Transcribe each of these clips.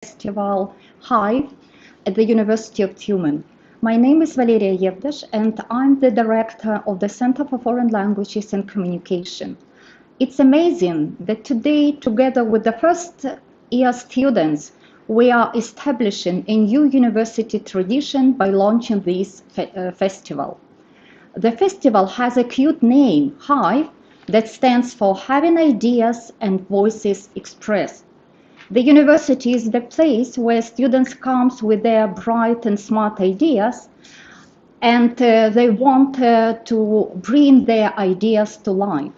Festival HIVE at the University of Tumen. My name is Valeria Yevdesh and I'm the director of the Center for Foreign Languages and Communication. It's amazing that today, together with the first year students, we are establishing a new university tradition by launching this festival. The festival has a cute name, HIVE, that stands for Having Ideas and Voices Expressed. The university is the place where students come with their bright and smart ideas, and they want to bring their ideas to life.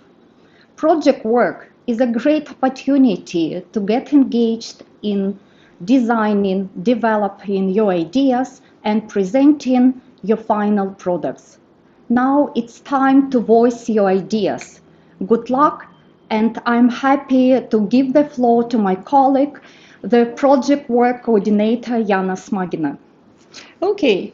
Project work is a great opportunity to get engaged in designing, developing your ideas, and presenting your final products. Now it's time to voice your ideas. Good luck. And I'm happy to give the floor to my colleague, the project work coordinator, Jana Smagina. Okay,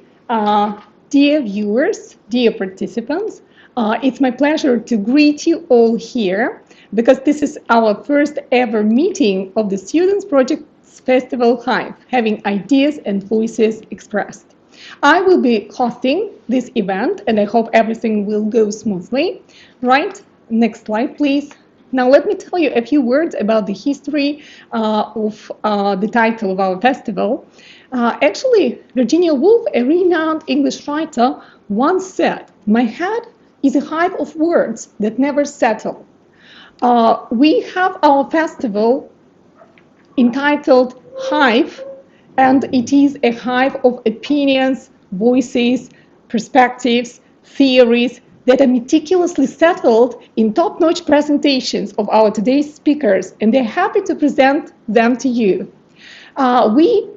dear viewers, dear participants, it's my pleasure to greet you all here because this is our first ever meeting of the Students Projects Festival HIVE, Having Ideas and Voices Expressed. I will be hosting this event and I hope everything will go smoothly. Right, next slide please. Now let me tell you a few words about the history of the title of our festival. Actually, Virginia Woolf, a renowned English writer, once said, "My head is a hive of words that never settle." We have our festival entitled HIVE, and it is a hive of opinions, voices, perspectives, theories, that are meticulously settled in top-notch presentations of our today's speakers, and they're happy to present them to you. We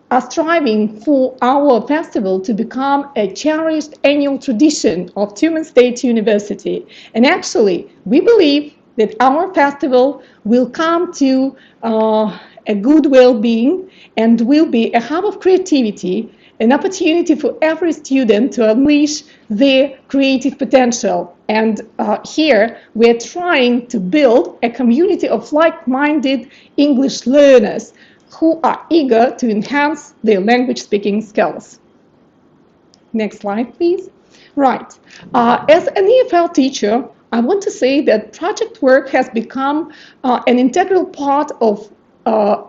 are striving for our festival to become a cherished annual tradition of Tumen State University. And actually, we believe that our festival will come to a good well-being and will be a hub of creativity, an opportunity for every student to unleash their creative potential. And here we're trying to build a community of like-minded English learners who are eager to enhance their language speaking skills. Next slide, please. Right. As an EFL teacher, I want to say that project work has become an integral part of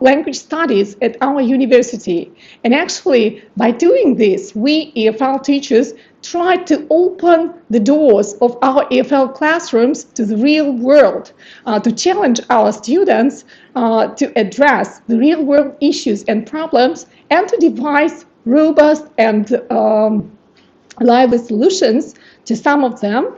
language studies at our university. And actually, by doing this, we EFL teachers try to open the doors of our EFL classrooms to the real world, to challenge our students to address the real world issues and problems, and to devise robust and lively solutions to some of them.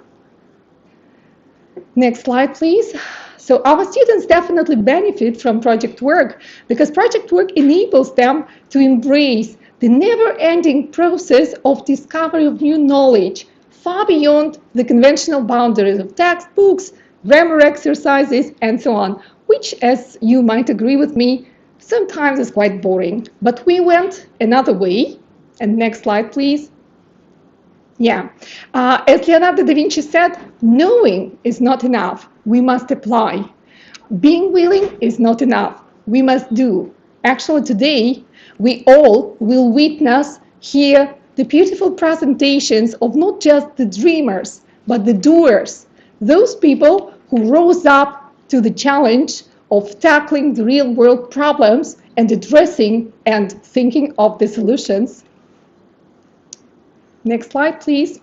Next slide, please. So our students definitely benefit from project work because project work enables them to embrace the never-ending process of discovery of new knowledge far beyond the conventional boundaries of textbooks, grammar exercises, and so on, which, as you might agree with me, sometimes is quite boring. But we went another way. And next slide, please. Yeah, as Leonardo da Vinci said, knowing is not enough. We must apply. Being willing is not enough. We must do. Actually, today, we all will witness here the beautiful presentations of not just the dreamers, but the doers. Those people who rose up to the challenge of tackling the real world problems and addressing and thinking of the solutions. Next slide, please.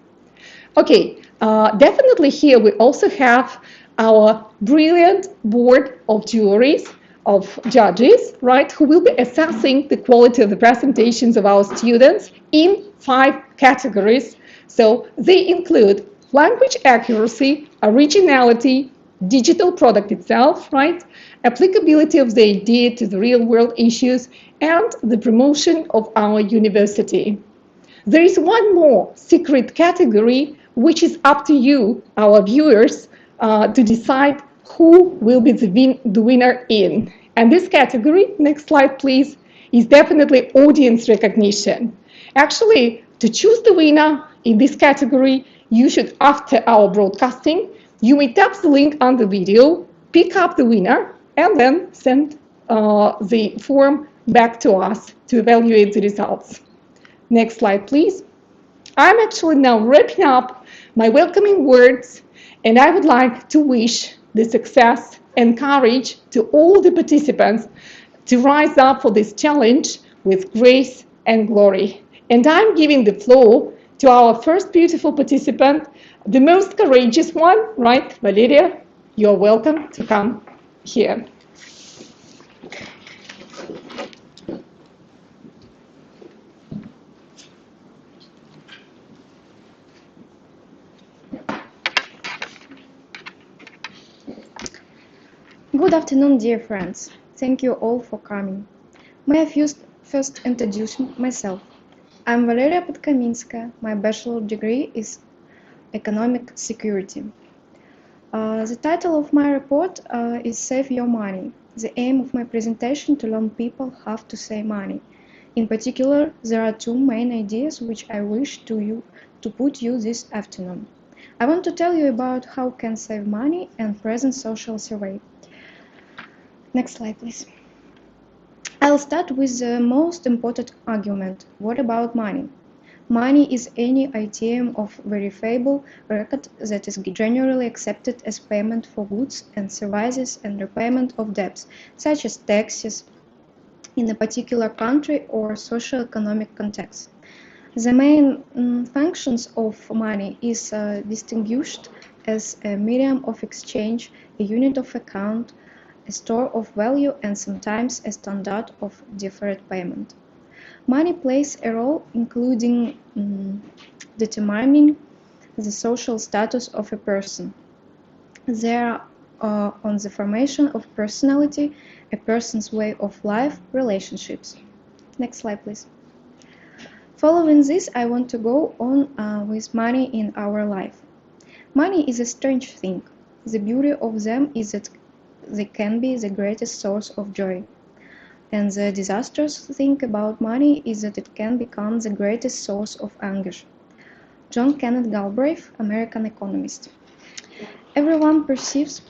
Okay, definitely here we also have our brilliant board of juries, of judges, right, who will be assessing the quality of the presentations of our students in 5 categories. So they include language accuracy, originality, digital product itself, right, applicability of the idea to the real world issues, and the promotion of our university. There is one more secret category, which is up to you, our viewers, to decide who will be the winner in. And this category, next slide please, is definitely audience recognition. Actually, to choose the winner in this category, you should, after our broadcasting, you may tap the link on the video, pick up the winner, and then send the form back to us to evaluate the results. Next slide, please. I'm actually now wrapping up my welcoming words, and I would like to wish the success and courage to all the participants to rise up for this challenge with grace and glory. And I'm giving the floor to our first beautiful participant, the most courageous one, right, Valeria? You're welcome to come here. Good afternoon, dear friends. Thank you all for coming. May I first introduce myself. I'm Valeria Podkaminskaya. My bachelor degree is Economic Security. The title of my report is Save Your Money. The aim of my presentation to learn people how to save money. In particular, there are two main ideas which I wish to put you this afternoon. I want to tell you about how can save money and present social survey. Next slide, please. I'll start with the most important argument. What about money? Money is any item of verifiable record that is generally accepted as payment for goods and services and repayment of debts, such as taxes, in a particular country or socio-economic context. The main functions of money is distinguished as a medium of exchange, a unit of account, a store of value, and sometimes a standard of deferred payment. Money plays a role including determining the social status of a person. There on the formation of personality, a person's way of life, relationships. Next slide, please. Following this, I want to go on with money in our life. Money is a strange thing. The beauty of them is that they can be the greatest source of joy. And the disastrous thing about money is that it can become the greatest source of anguish. John Kenneth Galbraith, American economist. Everyone perceives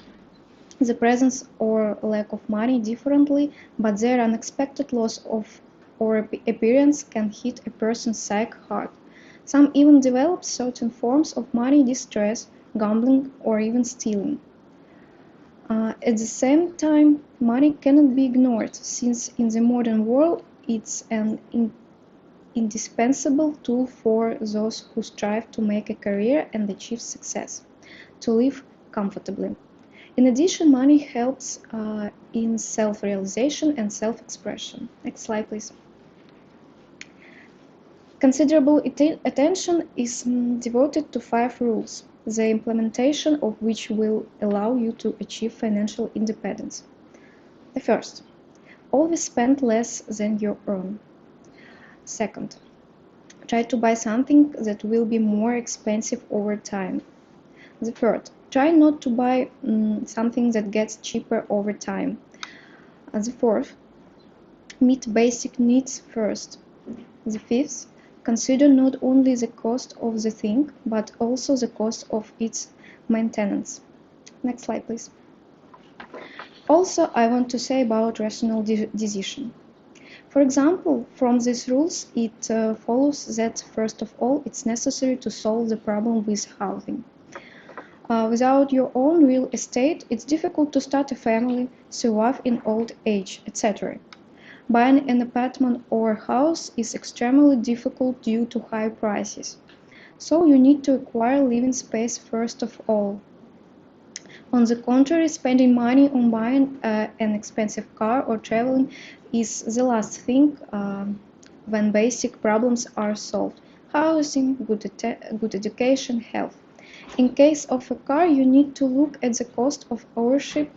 the presence or lack of money differently, but their unexpected loss of or appearance can hit a person's psyche hard. Some even develop certain forms of money distress, gambling, or even stealing. At the same time, money cannot be ignored, since in the modern world it's an indispensable tool for those who strive to make a career and achieve success, to live comfortably. In addition, money helps in self-realization and self-expression. Next slide, please. Considerable attention is devoted to 5 rules, the implementation of which will allow you to achieve financial independence. The first, always spend less than you earn. Second, try to buy something that will be more expensive over time. The third, try not to buy something that gets cheaper over time. The fourth, meet basic needs first. The fifth, consider not only the cost of the thing, but also the cost of its maintenance. Next slide, please. Also, I want to say about rational decision. For example, from these rules, it follows that, first of all, it's necessary to solve the problem with housing. Without your own real estate, it's difficult to start a family, survive in old age, etc. Buying an apartment or house is extremely difficult due to high prices. So you need to acquire living space first of all. On the contrary, spending money on buying an expensive car or traveling is the last thing when basic problems are solved. Housing, good education, health. In case of a car, you need to look at the cost of ownership,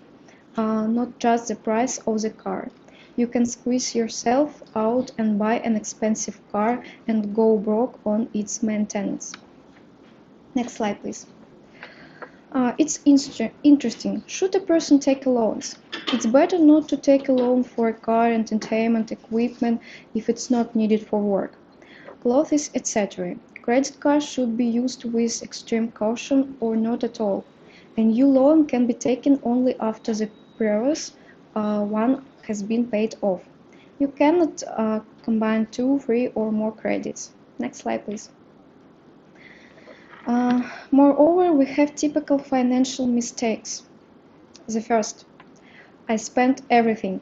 not just the price of the car. You can squeeze yourself out and buy an expensive car and go broke on its maintenance. Next slide, please. It's interesting. Should a person take loans? It's better not to take a loan for a car, entertainment, equipment if it's not needed for work, clothes, etc. Credit cards should be used with extreme caution or not at all. A new loan can be taken only after the previous one has been paid off. You cannot combine 2, 3, or more credits. Next slide, please. Moreover, we have typical financial mistakes. The first, I spent everything.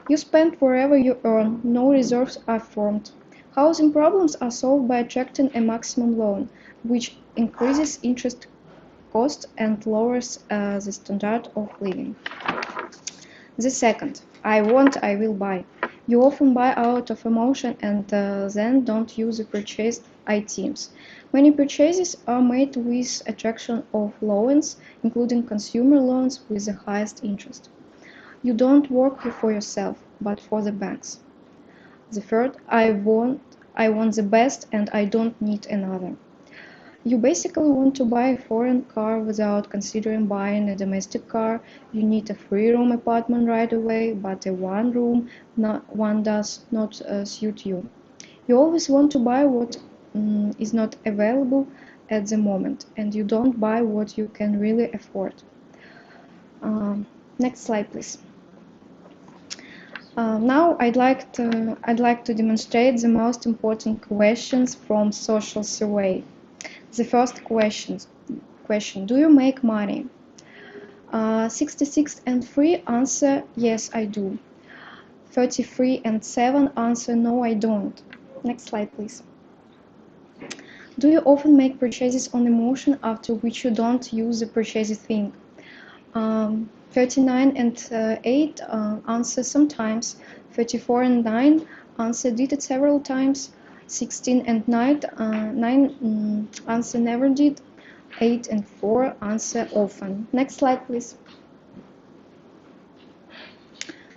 You spend wherever you earn, no reserves are formed. Housing problems are solved by attracting a maximum loan, which increases interest cost and lowers the standard of living. The second, I want, I will buy. You often buy out of emotion and then don't use the purchased items. Many purchases are made with attraction of loans, including consumer loans with the highest interest. You don't work for yourself, but for the banks. The third, I want the best and I don't need another. You basically want to buy a foreign car without considering buying a domestic car. You need a 3-room apartment right away, but a 1-room one does not suit you. You always want to buy what is not available at the moment, and you don't buy what you can really afford. Next slide, please. Now I'd like to demonstrate the most important questions from social survey. The first question, do you make money? 66 and 3 answer, yes, I do. 33 and 7 answer, no, I don't. Next slide, please. Do you often make purchases on emotion after which you don't use the purchase thing? 39 and 8 answer sometimes. 34 and 9 answer did it several times. 16 and 9 answer never did. 8 and 4 answer often. Next slide, please.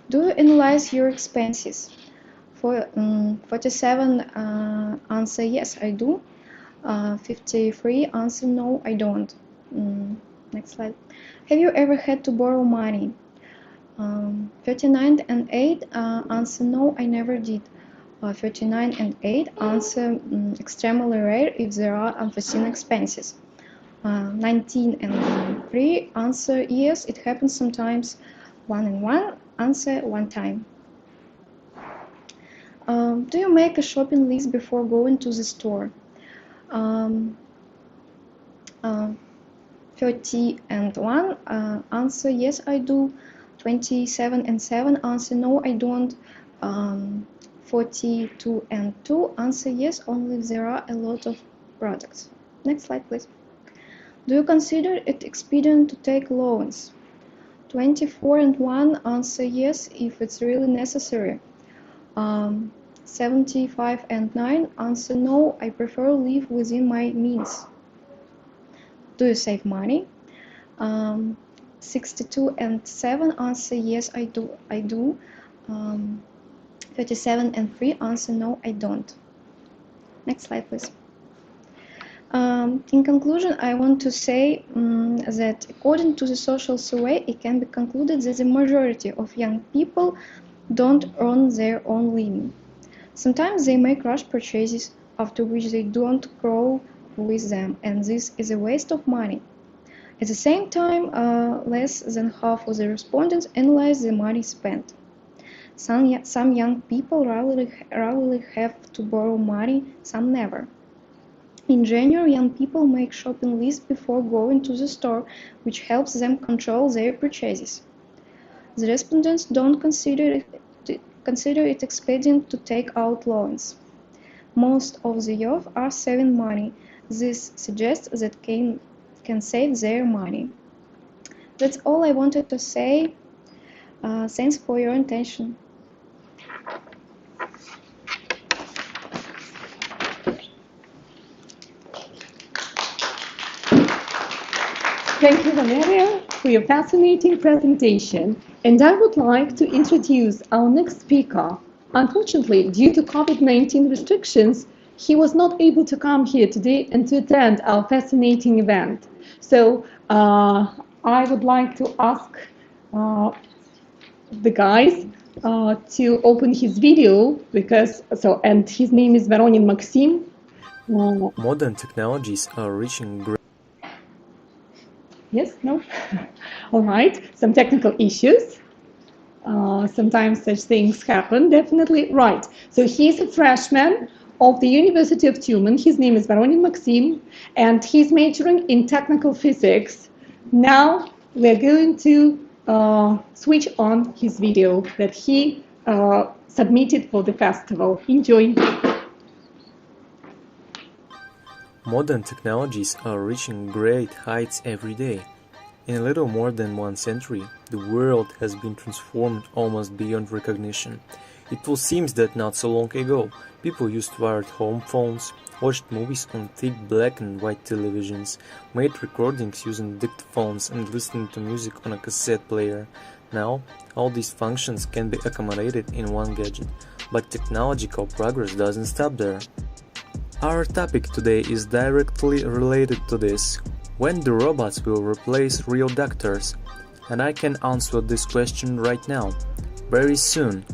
Do you analyze your expenses? 47 answer yes, I do. 53 answer no, I don't. Next slide. Have you ever had to borrow money? 39 and 8 answer no, I never did. 39 and 8 answer extremely rare if there are unforeseen expenses. 19 and 3 answer yes, it happens sometimes. 1 and 1 answer one time. Do you make a shopping list before going to the store? 30 and 1 answer yes, I do. 27 and 7 answer no, I don't. 42 and 2 answer yes, only if there are a lot of products. Next slide, please. Do you consider it expedient to take loans? 24 and 1 answer yes, if it's really necessary. 75 and 9 answer no, I prefer live within my means. Do you save money? 62 and 7 answer yes, I do. 37 and 3 answer no, I don't. Next slide, please. In conclusion, I want to say that according to the social survey, it can be concluded that the majority of young people don't earn their own living. Sometimes they make rush purchases after which they don't grow with them, and this is a waste of money. At the same time, less than half of the respondents analyze the money spent. Some young people rarely have to borrow money, some never. In general, young people make shopping lists before going to the store, which helps them control their purchases. The respondents don't consider it expedient to take out loans. Most of the youth are saving money. This suggests that can save their money. That's all I wanted to say. Thanks for your attention. Thank you, Valeria, for your fascinating presentation. And I would like to introduce our next speaker. Unfortunately, due to COVID-19 restrictions, he was not able to come here today and to attend our fascinating event. So I would like to ask the guys to open his video and his name is Voronin Maxim. Modern technologies are reaching great. Yes, no? All right, some technical issues. Sometimes such things happen, definitely. Right. So he's a freshman of the University of Tumen. His name is Voronin Maxim, and he's majoring in technical physics. Now we're going to switch on his video that he submitted for the festival. Enjoy. Modern technologies are reaching great heights every day. In a little more than 1 century, the world has been transformed almost beyond recognition. It will seem that not so long ago, people used wired home phones, watched movies on thick black and white televisions, made recordings using dictaphones and listened to music on a cassette player. Now, all these functions can be accommodated in one gadget, but technological progress doesn't stop there. Our topic today is directly related to this. When the robots will replace real doctors? And I can answer this question right now. Very soon.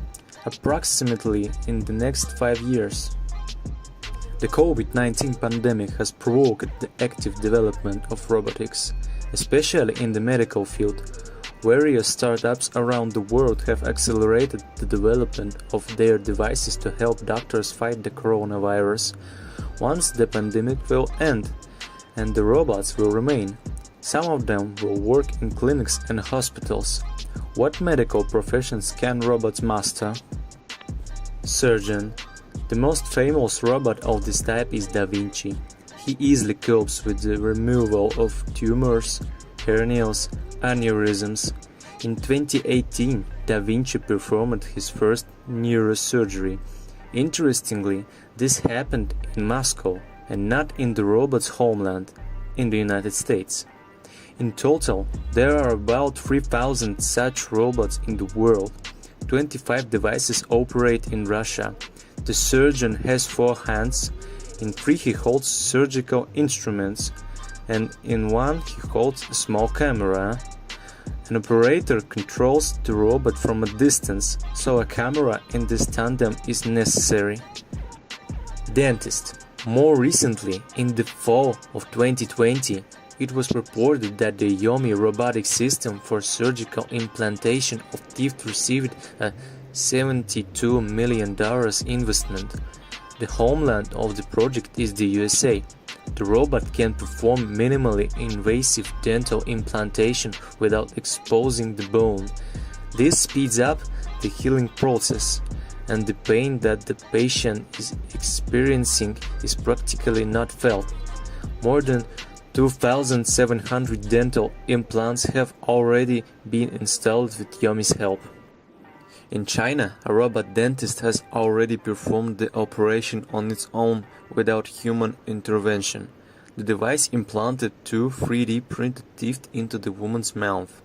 Approximately in the next 5 years. The COVID-19 pandemic has provoked the active development of robotics, especially in the medical field. Various startups around the world have accelerated the development of their devices to help doctors fight the coronavirus. Once the pandemic will end, and the robots will remain. Some of them will work in clinics and hospitals. What medical professions can robots master? Surgeon. The most famous robot of this type is Da Vinci. He easily copes with the removal of tumors, hernias, aneurysms. In 2018, Da Vinci performed his first neurosurgery. Interestingly, this happened in Moscow and not in the robot's homeland, in the United States. In total, there are about 3,000 such robots in the world. 25 devices operate in Russia. The surgeon has 4 hands, in 3 he holds surgical instruments, and in 1 he holds a small camera. An operator controls the robot from a distance, so a camera in this tandem is necessary. Dentist. More recently, in the fall of 2020, it was reported that the Yomi robotic system for surgical implantation of teeth received a $72 million investment. The homeland of the project is the USA. The robot can perform minimally invasive dental implantation without exposing the bone. This speeds up the healing process, and the pain that the patient is experiencing is practically not felt. More than 2,700 dental implants have already been installed with Yomi's help. In China, a robot dentist has already performed the operation on its own without human intervention. The device implanted 2 3D printed teeth into the woman's mouth.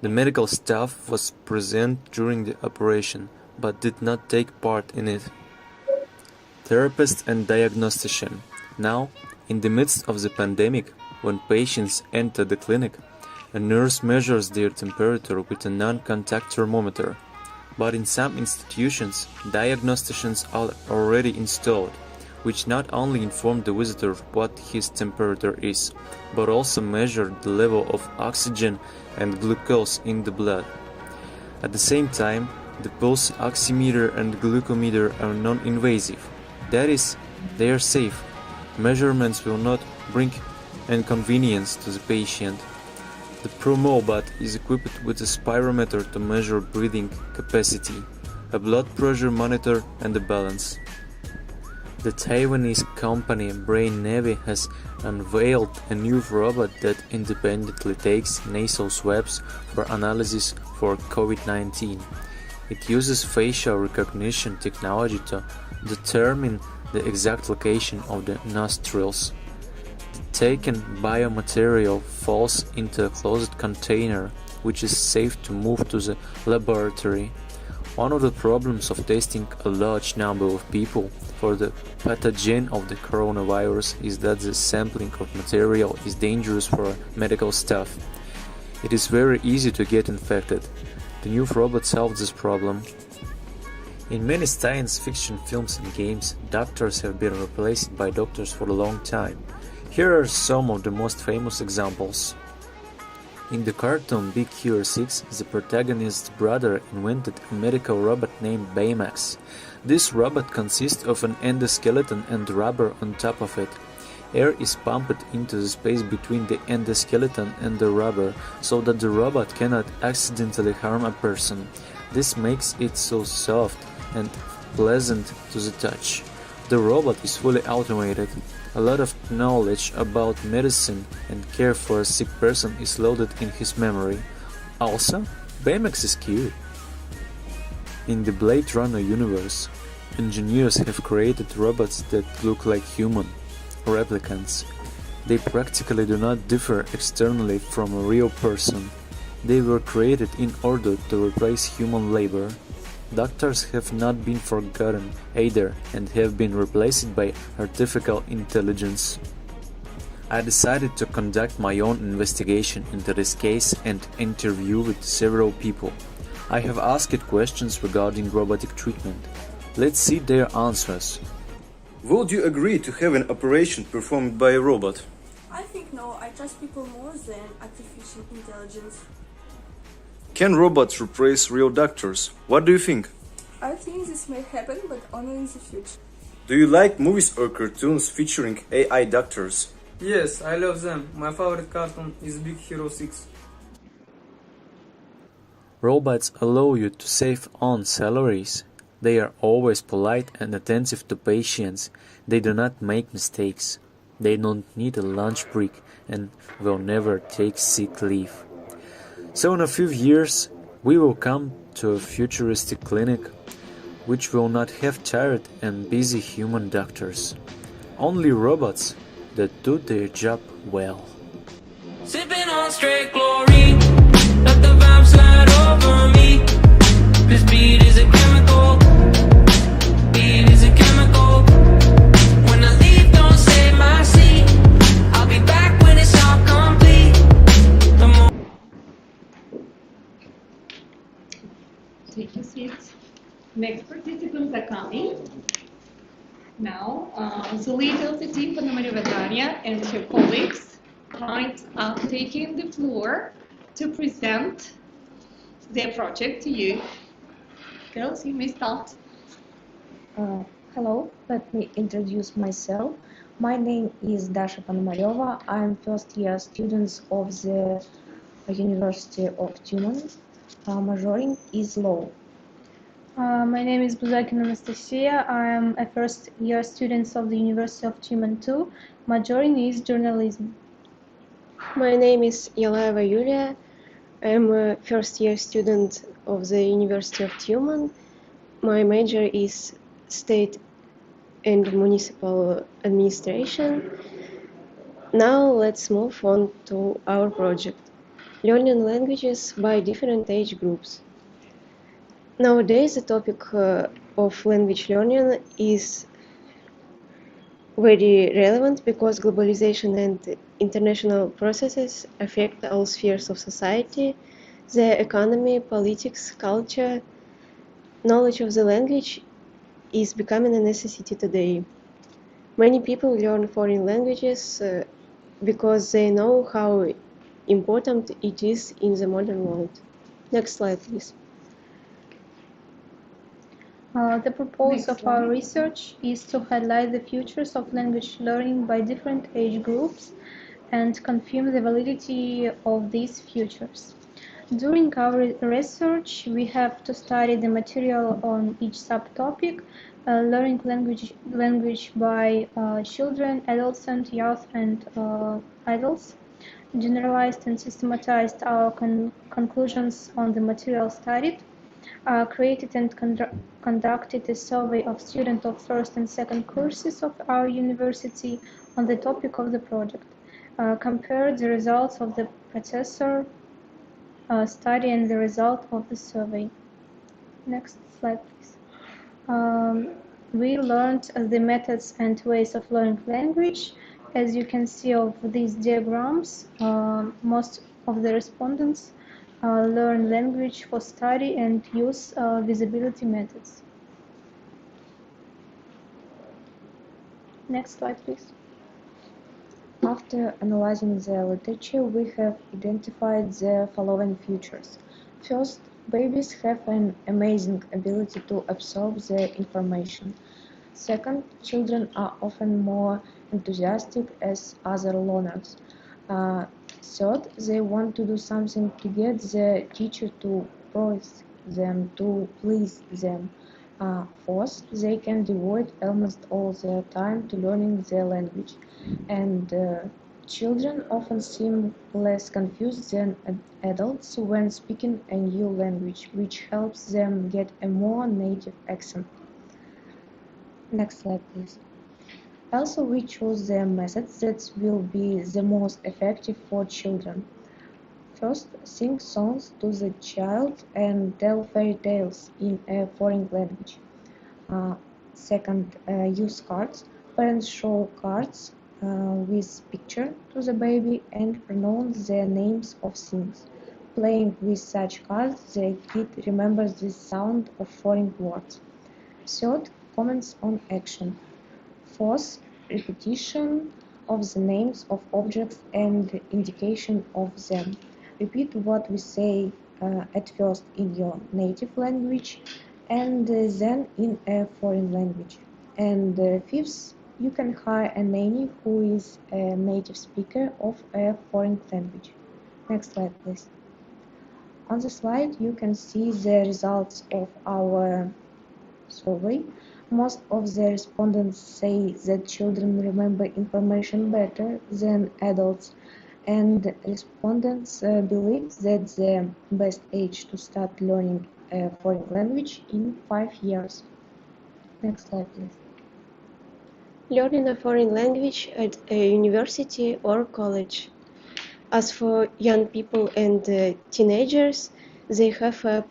The medical staff was present during the operation, but did not take part in it. Therapist and diagnostician. Now, in the midst of the pandemic, when patients enter the clinic, a nurse measures their temperature with a non-contact thermometer. But in some institutions, diagnosticians are already installed, which not only inform the visitor what his temperature is, but also measure the level of oxygen and glucose in the blood. At the same time, the pulse oximeter and glucometer are non-invasive. That is, they are safe. Measurements will not bring inconvenience to the patient. The ProMobot is equipped with a spirometer to measure breathing capacity, a blood pressure monitor and a balance. The Taiwanese company Brain Navy has unveiled a new robot that independently takes nasal swabs for analysis for COVID-19. It uses facial recognition technology to determine the exact location of the nostrils. The taken biomaterial falls into a closed container, which is safe to move to the laboratory. One of the problems of testing a large number of people for the pathogen of the coronavirus is that the sampling of material is dangerous for medical staff. It is very easy to get infected. The new robot solves this problem. In many science fiction films and games, doctors have been replaced by doctors for a long time. Here are some of the most famous examples. In the cartoon Big Hero 6, the protagonist's brother invented a medical robot named Baymax. This robot consists of an endoskeleton and rubber on top of it. Air is pumped into the space between the endoskeleton and the rubber so that the robot cannot accidentally harm a person. This makes it so soft and pleasant to the touch. The robot is fully automated. A lot of knowledge about medicine and care for a sick person is loaded in his memory. Also, Baymax is cute. In the Blade Runner universe, engineers have created robots that look like human replicants. They practically do not differ externally from a real person. They were created in order to replace human labor. Doctors have not been forgotten either and have been replaced by artificial intelligence. I decided to conduct my own investigation into this case and interviewed several people. I have asked questions regarding robotic treatment. Let's see their answers. Would you agree to have an operation performed by a robot? I think no, I trust people more than artificial intelligence. Can robots replace real doctors? What do you think? I think this may happen, but only in the future. Do you like movies or cartoons featuring AI doctors? Yes, I love them. My favorite cartoon is Big Hero 6. Robots allow you to save on salaries. They are always polite and attentive to patients. They do not make mistakes. They don't need a lunch break and will never take sick leave. So in a few years, we will come to a futuristic clinic which will not have tired and busy human doctors. Only robots that do their job well. Sipping on straight chlorine, let the vibe slide over me. This beat is a chemical, beat is a chemical. When I leave, don't save my seat. I'll be back when it's all complete. The more Take your seats. Next participants are coming. Now, Zulita Ponomarev and her colleagues are taking the floor to present their project to you. Girls, you may start. Hello, let me introduce myself. My name is Dasha Ponomareva. I'm first year student of the University of Tumen. Majoring is law. My name is Buzakina Anastasia. I am a first year student of the University of Tumen too. Majoring is journalism. My name is Yalaeva Yulia. I am a first year student of the University of Tumen. My major is state and municipal administration. Now let's move on to our project. Learning languages by different age groups. Nowadays, the topic of language learning is very relevant because globalization and international processes affect all spheres of society, the economy, politics, culture. Knowledge of the language is becoming a necessity today. Many people learn foreign languages because they know how important it is in the modern world. Next slide, please. The purpose of our research is to highlight the futures of language learning by different age groups and confirm the validity of these futures. During our research, we have to study the material on each subtopic, learning language by children, adolescents, youth, and adults, generalized and systematized our conclusions on the material studied, created and conducted a survey of students of first and second courses of our university on the topic of the project, compared the results of the processor study and the result of the survey. Next slide, please. We learned the methods and ways of learning language. As you can see of these diagrams, most of the respondents learn language for study and use visibility methods. Next slide, please. After analyzing the literature, we have identified the following features. First, babies have an amazing ability to absorb the information. Second, children are often more enthusiastic as other learners. Third, they want to do something to get the teacher to praise them, to please them. Fourth, they can devote almost all their time to learning the language. And children often seem less confused than adults when speaking a new language, which helps them get a more native accent. Next slide, please. Also, we chose the methods that will be the most effective for children. First, sing songs to the child and tell fairy tales in a foreign language. Second, use cards. Parents show cards with picture to the baby and pronounce the names of things. Playing with such cards, the kid remembers the sound of foreign words. Third, comments on action. Fourth, repetition of the names of objects and indication of them. Repeat what we say at first in your native language and then in a foreign language. And fifth, you can hire a nanny who is a native speaker of a foreign language. Next slide, please. On the slide, you can see the results of our survey. Most of the respondents say that children remember information better than adults, and respondents believe that the best age to start learning a foreign language in 5 years. Next slide, please. Learning a foreign language at a university or college. As for young people and teenagers, they have a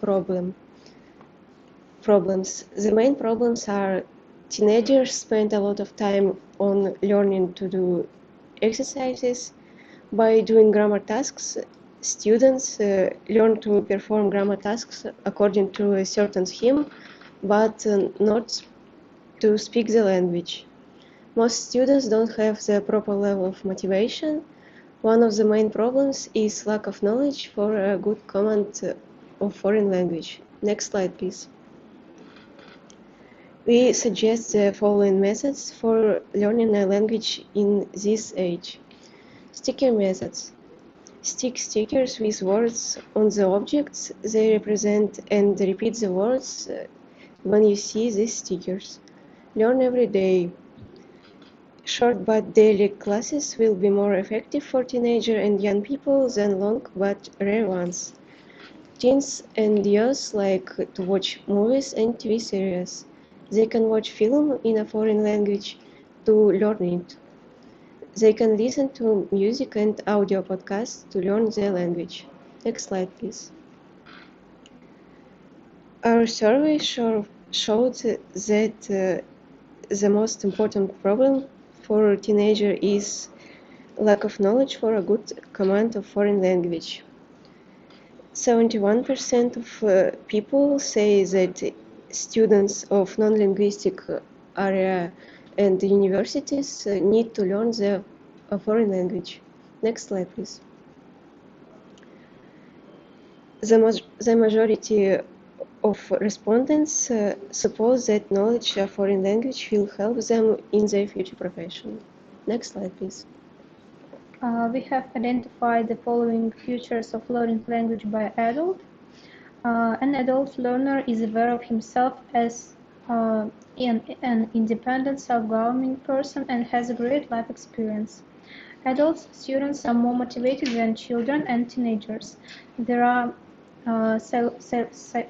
problems. The main problems are teenagers spend a lot of time on learning to do exercises. By doing grammar tasks, students learn to perform grammar tasks according to a certain scheme, but not to speak the language. Most students don't have the proper level of motivation. One of the main problems is lack of knowledge for a good command of foreign language. Next slide, please. We suggest the following methods for learning a language in this age. Sticker methods. Stick stickers with words on the objects they represent and repeat the words when you see these stickers. Learn every day. Short but daily classes will be more effective for teenager and young people than long but rare ones. Teens and youth like to watch movies and TV series. They can watch film in a foreign language to learn it. They can listen to music and audio podcasts to learn the language. Next slide, please. Our survey showed that the most important problem for teenager is lack of knowledge for a good command of foreign language. 71% of people say that students of non-linguistic area and universities need to learn the foreign language. Next slide, please. The majority of respondents suppose that knowledge of foreign language will help them in their future profession. Next slide, please. We have identified the following features of learning language by adult. An adult learner is aware of himself as an independent, self-governing person and has a great life experience. Adult students are more motivated than children and teenagers. They are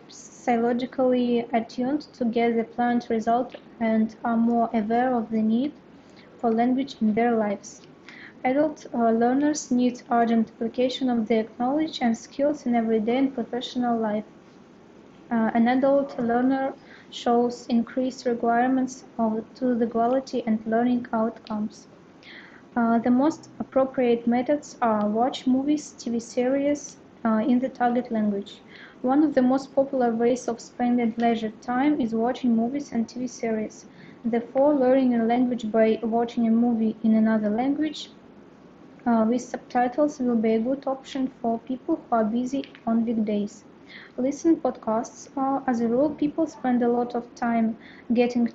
psychologically attuned to get the planned result and are more aware of the need for language in their lives. Adult learners need urgent application of their knowledge and skills in everyday and professional life. An adult learner shows increased requirements to the quality and learning outcomes. The most appropriate methods are watch movies, TV series in the target language. One of the most popular ways of spending leisure time is watching movies and TV series. Therefore, learning a language by watching a movie in another language with subtitles will be a good option for people who are busy on weekdays. Listen podcasts. As a rule, people spend a lot of time getting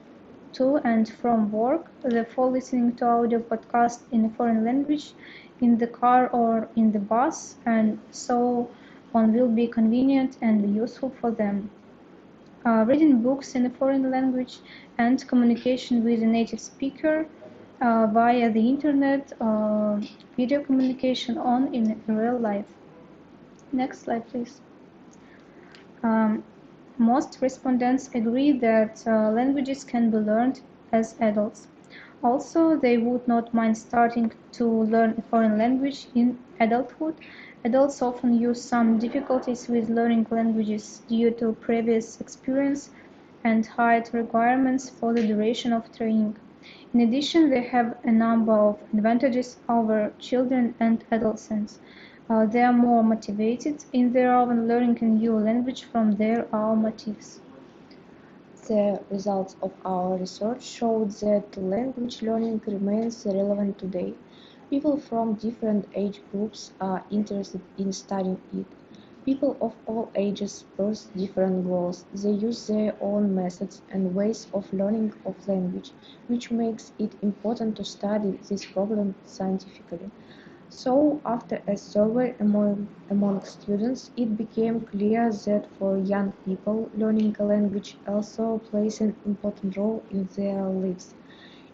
to and from work. Therefore, listening to audio podcasts in a foreign language in the car or in the bus and so on will be convenient and useful for them. Reading books in a foreign language and communication with a native speaker via the internet, video communication on in real life. Next slide, please. Most respondents agree that languages can be learned as adults. Also, they would not mind starting to learn a foreign language in adulthood. Adults often use some difficulties with learning languages due to previous experience and height requirements for the duration of training. In addition, they have a number of advantages over children and adolescents. They are more motivated in their own learning a new language from their own motives. The results of our research showed that language learning remains relevant today. People from different age groups are interested in studying it. People of all ages pursue different goals. They use their own methods and ways of learning of language, which makes it important to study this problem scientifically. So, after a survey among students, it became clear that for young people, learning a language also plays an important role in their lives.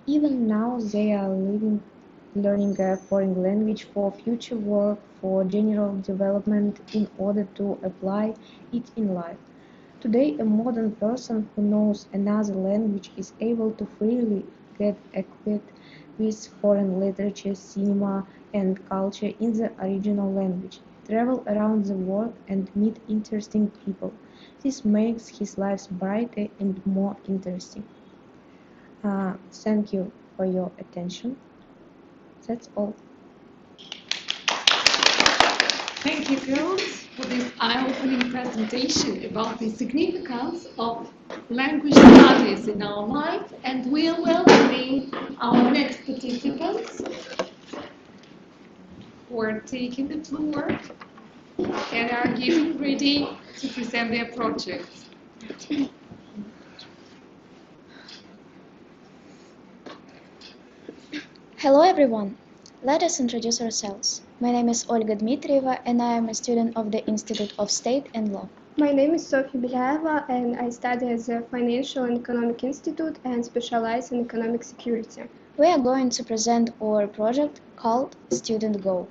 Even now, they are learning a foreign language for future work, for general development, in order to apply it in life. Today, a modern person who knows another language is able to freely get acquainted with foreign literature, cinema, and culture in the original language, travel around the world and meet interesting people. This makes his life brighter and more interesting. Thank you for your attention. That's all. Thank you, girls, for this eye-opening presentation about the significance of language studies in our life, and we are welcoming our next participants who are taking the floor and are getting ready to present their projects. Hello everyone! Let us introduce ourselves. My name is Olga Dmitrieva and I am a student of the Institute of State and Law. My name is Sofia Belaeva and I study at the Financial and Economic Institute and specialize in economic security. We are going to present our project called Student Go.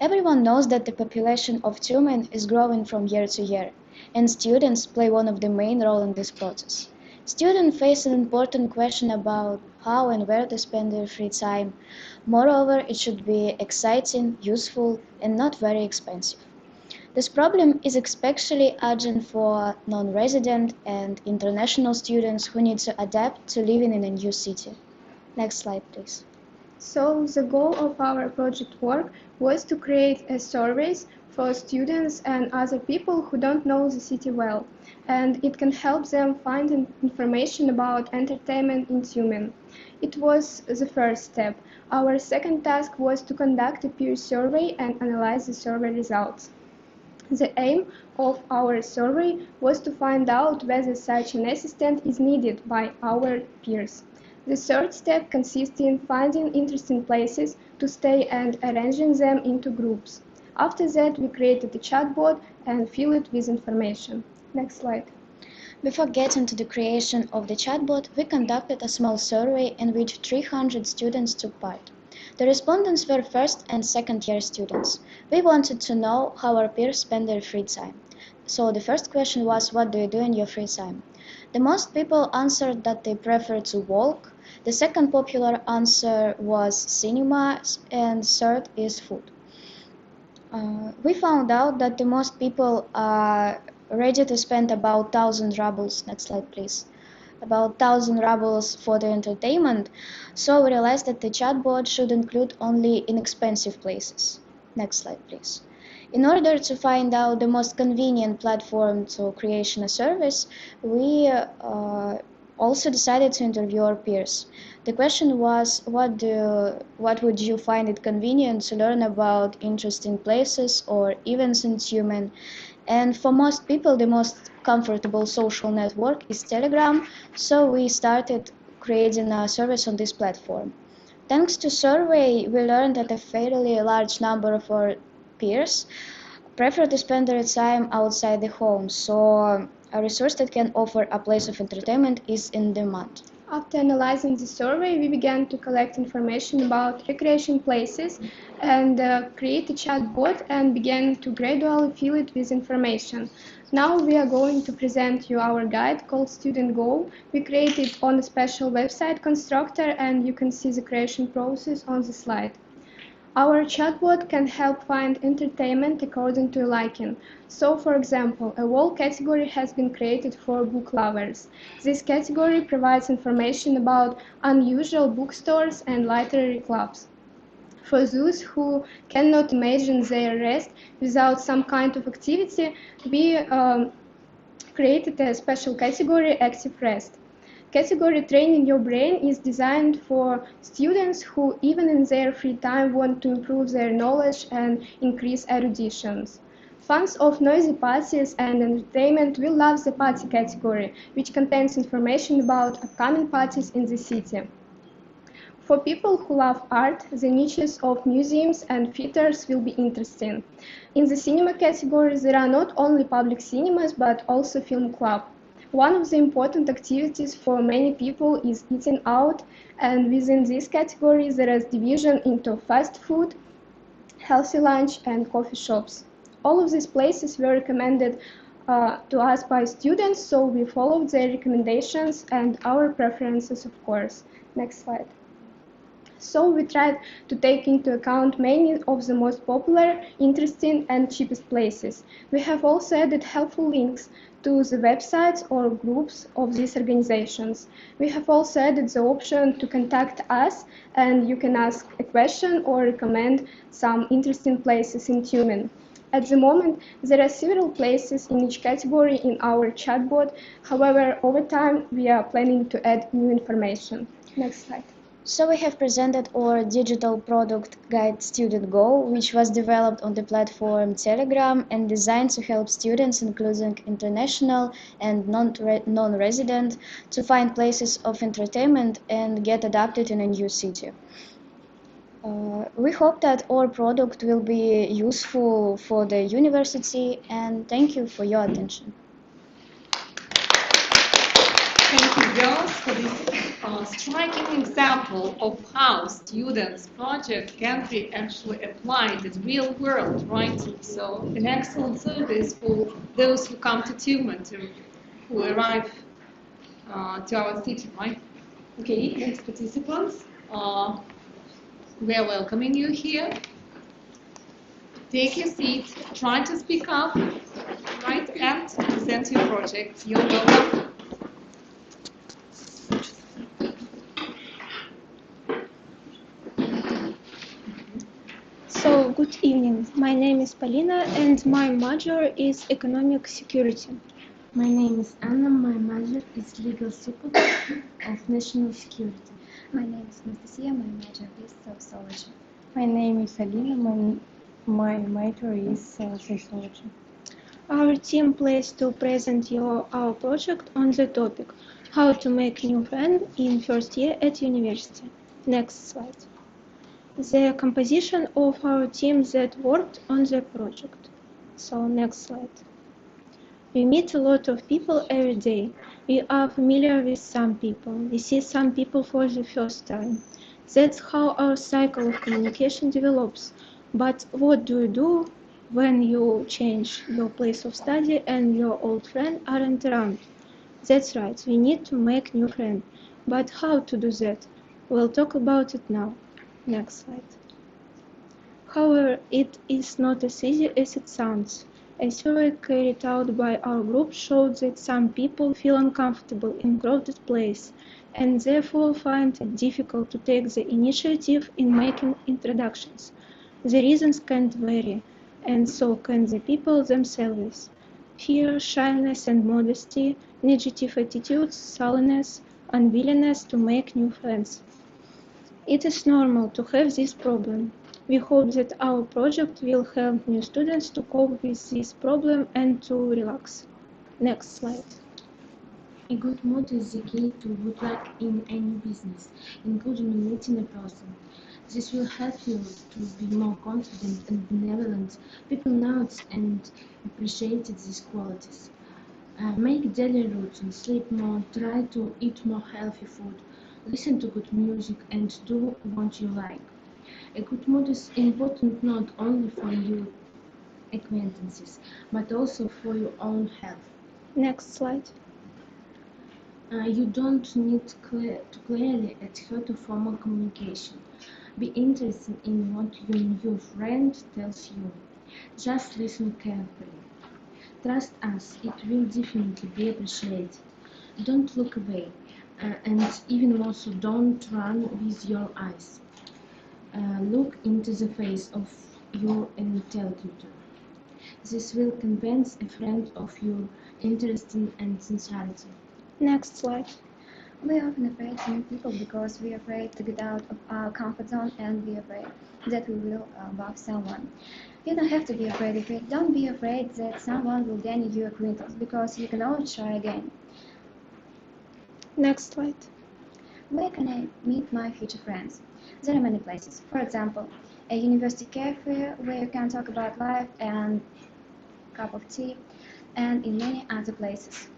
Everyone knows that the population of Tyumen is growing from year to year, and students play one of the main roles in this process. Students face an important question about how and where to spend their free time. Moreover, it should be exciting, useful, and not very expensive. This problem is especially urgent for non-resident and international students who need to adapt to living in a new city. Next slide, please. So, the goal of our project work was to create a surveys for students and other people who don't know the city well, and it can help them find information about entertainment in Tyumen. It was the first step. Our second task was to conduct a peer survey and analyze the survey results. The aim of our survey was to find out whether such an assistant is needed by our peers. The third step consists in finding interesting places to stay and arranging them into groups. After that, we created a chatbot and filled it with information. Next slide. Before getting to the creation of the chatbot, we conducted a small survey in which 300 students took part. The respondents were first and second year students. We wanted to know how our peers spend their free time. So the first question was, what do you do in your free time? The most people answered that they prefer to walk. The second popular answer was cinema, and third is food. We found out that the most people are ready to spend about 1,000 rubles. Next slide, please. About 1,000 rubles for the entertainment. So we realized that the chatbot should include only inexpensive places. Next slide, please. In order to find out the most convenient platform to create a service, we also decided to interview our peers. The question was, what would you find it convenient to learn about interesting places or events in Tumen? And for most people, the most comfortable social network is Telegram, so we started creating a service on this platform. Thanks to survey, we learned that a fairly large number of our peers prefer to spend their time outside the home, so a resource that can offer a place of entertainment is in demand. After analyzing the survey, we began to collect information about recreation places and create a chatbot and began to gradually fill it with information. Now we are going to present you our guide called Student Go. We created on a special website constructor, and you can see the creation process on the slide. Our chatbot can help find entertainment according to your liking. So, for example, a whole category has been created for book lovers. This category provides information about unusual bookstores and literary clubs. For those who cannot imagine their rest without some kind of activity, we created a special category, Active Rest. Category Training Your Brain is designed for students who, even in their free time, want to improve their knowledge and increase erudition. Fans of noisy parties and entertainment will love the Party category, which contains information about upcoming parties in the city. For people who love art, the niches of museums and theaters will be interesting. In the Cinema category, there are not only public cinemas, but also film club. One of the important activities for many people is eating out, and within this category there is division into fast food, healthy lunch, and coffee shops. All of these places were recommended to us by students, so we followed their recommendations and our preferences, of course. Next slide. So we tried to take into account many of the most popular, interesting, and cheapest places. We have also added helpful links to the websites or groups of these organizations. We have also added the option to contact us, and you can ask a question or recommend some interesting places in Tumen. At the moment, there are several places in each category in our chatbot. However, over time, we are planning to add new information. Next slide. So we have presented our digital product guide Student Go, which was developed on the platform Telegram and designed to help students, including international and non-resident, to find places of entertainment and get adapted in a new city. We hope that our product will be useful for the university, and thank you for your attention. Thank you, girls, for this striking example of how students' project can be actually applied in the real world, right? So an excellent service for those who come to Tumen, who arrive to our city, right? Okay, next participants, we are welcoming you here. Take your seat, try to speak up, right, and present your project. You're welcome. So, good evening. My name is Polina and my major is economic security. My name is Anna. My major is legal support of national security. My name is Anastasia. My major is sociology. My name is Alina. My major is sociology. Our team plans to present you our project on the topic how to make new friends in first year at university. Next slide. The composition of our team that worked on the project. So next slide. We meet a lot of people every day. We are familiar with some people. We see some people for the first time. That's how our cycle of communication develops. But what do you do when you change your place of study and your old friends aren't around? That's right, we need to make new friends. But how to do that? We'll talk about it now. Next slide. However, it is not as easy as it sounds. A survey carried out by our group showed that some people feel uncomfortable in crowded places and therefore find it difficult to take the initiative in making introductions. The reasons can vary, and so can the people themselves. Fear, shyness and modesty, negative attitudes, sullenness, unwillingness to make new friends. It is normal to have this problem. We hope that our project will help new students to cope with this problem and to relax. Next slide. A good mood is the key to good luck in any business, including meeting a person. This will help you to be more confident and benevolent. People notice and appreciate these qualities. Make daily routine, sleep more, try to eat more healthy food, listen to good music and do what you like. A good mood is important not only for your acquaintances, but also for your own health. Next slide. You don't need to clearly adhere to formal communication. Be interested in what your new friend tells you. Just listen carefully. Trust us, it will definitely be appreciated. Don't look away, and even more so, don't run with your eyes. Look into the face of your interlocutor. This will convince a friend of your interest and sincerity. Next slide. We are often afraid to meet people because we are afraid to get out of our comfort zone and we are afraid that we will bug someone. You don't have to be afraid of it. Don't be afraid that someone will gain your acquaintance because you can always try again. Next slide. Where can I meet my future friends? There are many places. For example, a university cafe where you can talk about life and a cup of tea, and in many other places.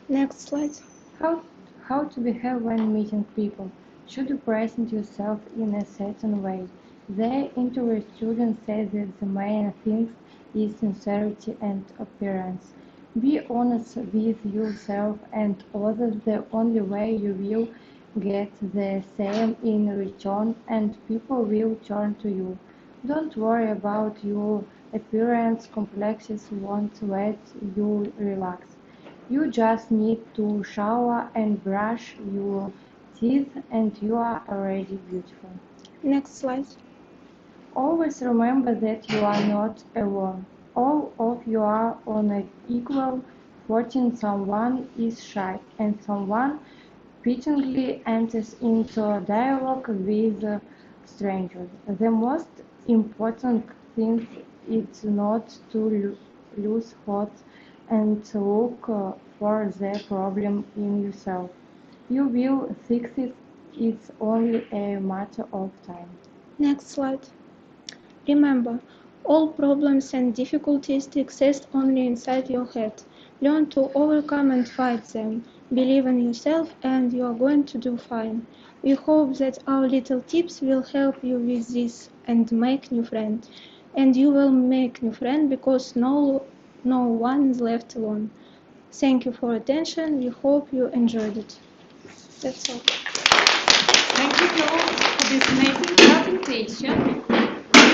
Next slide. How to behave when meeting people? Should you present yourself in a certain way? The interview student said that the main thing is sincerity and appearance. Be honest with yourself and others. The only way you will get the same in return and people will turn to you. Don't worry about your appearance. Complexes won't let you relax. You just need to shower and brush your teeth and you are already beautiful. Next slide. Always remember that you are not alone. All of you are on an equal footing. Someone is shy and someone pityingly enters into a dialogue with strangers. The most important thing is not to lose hope and look for the problem in yourself. You will fix it. It's only a matter of time. Next slide. Remember, all problems and difficulties exist only inside your head. Learn to overcome and fight them. Believe in yourself and you are going to do fine. We hope that our little tips will help you with this and make new friends. And you will make new friends because no one is left alone. Thank you for attention. We hope you enjoyed it. That's all. Thank you all for this amazing presentation.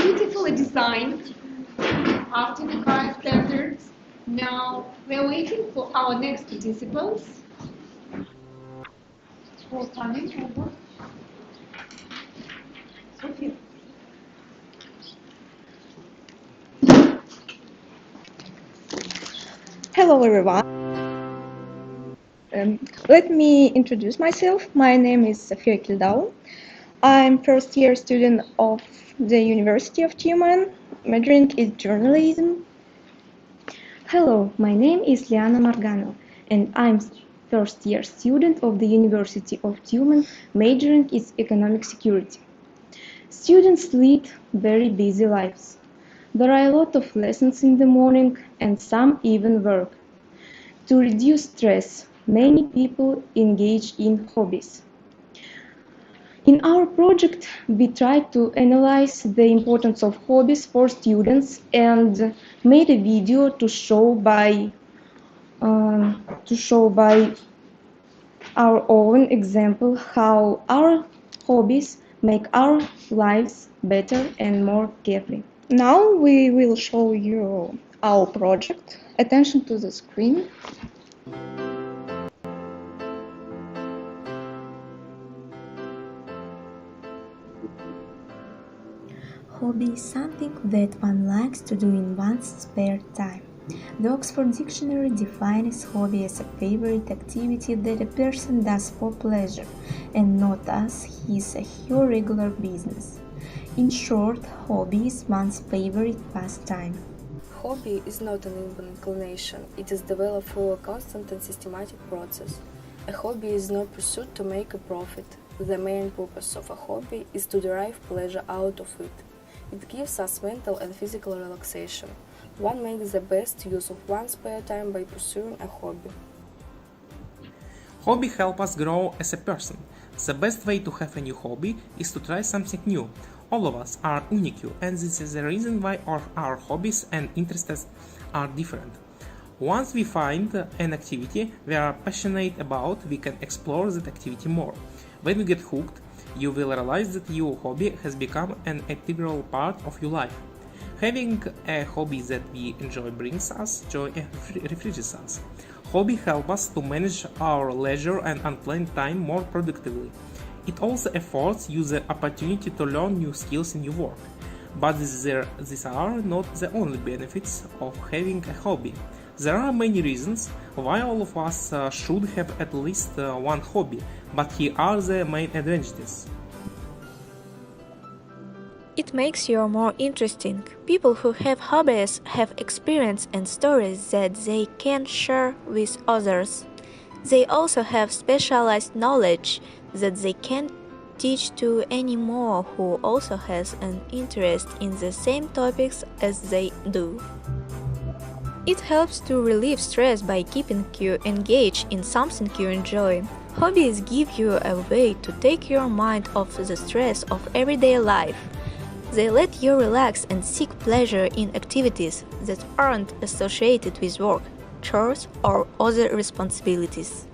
Beautifully designed after the HIVE standards. Now we are waiting for our next participants. Who's coming over? Sophia. Hello everyone. Let me introduce myself. My name is Sofia Kildau. I'm first year student of the University of Tumen, majoring in journalism. Hello, my name is Liana Margano and I'm first year student of the University of Tumen, majoring in economic security. Students lead very busy lives. There are a lot of lessons in the morning and some even work. To reduce stress, many people engage in hobbies. In our project, we tried to analyze the importance of hobbies for students and made a video to show by our own example how our hobbies make our lives better and more carefree. Now we will show you our project. Attention to the screen. Hobby is something that one likes to do in one's spare time. The Oxford Dictionary defines hobby as a favorite activity that a person does for pleasure and not as his or her regular business. In short, hobby is one's favorite pastime. Hobby is not an inborn inclination, it is developed through a constant and systematic process. A hobby is not pursued to make a profit. The main purpose of a hobby is to derive pleasure out of it. It gives us mental and physical relaxation. One makes the best use of one's spare time by pursuing a hobby. Hobby help us grow as a person. The best way to have a new hobby is to try something new. All of us are unique, and this is the reason why our hobbies and interests are different. Once we find an activity we are passionate about, we can explore that activity more. When you get hooked, you will realize that your hobby has become an integral part of your life. Having a hobby that we enjoy brings us joy and refreshes us. Hobby helps us to manage our leisure and unplanned time more productively. It also affords you the opportunity to learn new skills in your work. But these are not the only benefits of having a hobby. There are many reasons why all of us should have at least one hobby, but here are the main advantages. It makes you more interesting. People who have hobbies have experience and stories that they can share with others. They also have specialized knowledge that they can teach to anyone who also has an interest in the same topics as they do. It helps to relieve stress by keeping you engaged in something you enjoy. Hobbies give you a way to take your mind off the stress of everyday life. They let you relax and seek pleasure in activities that aren't associated with work, chores, or other responsibilities.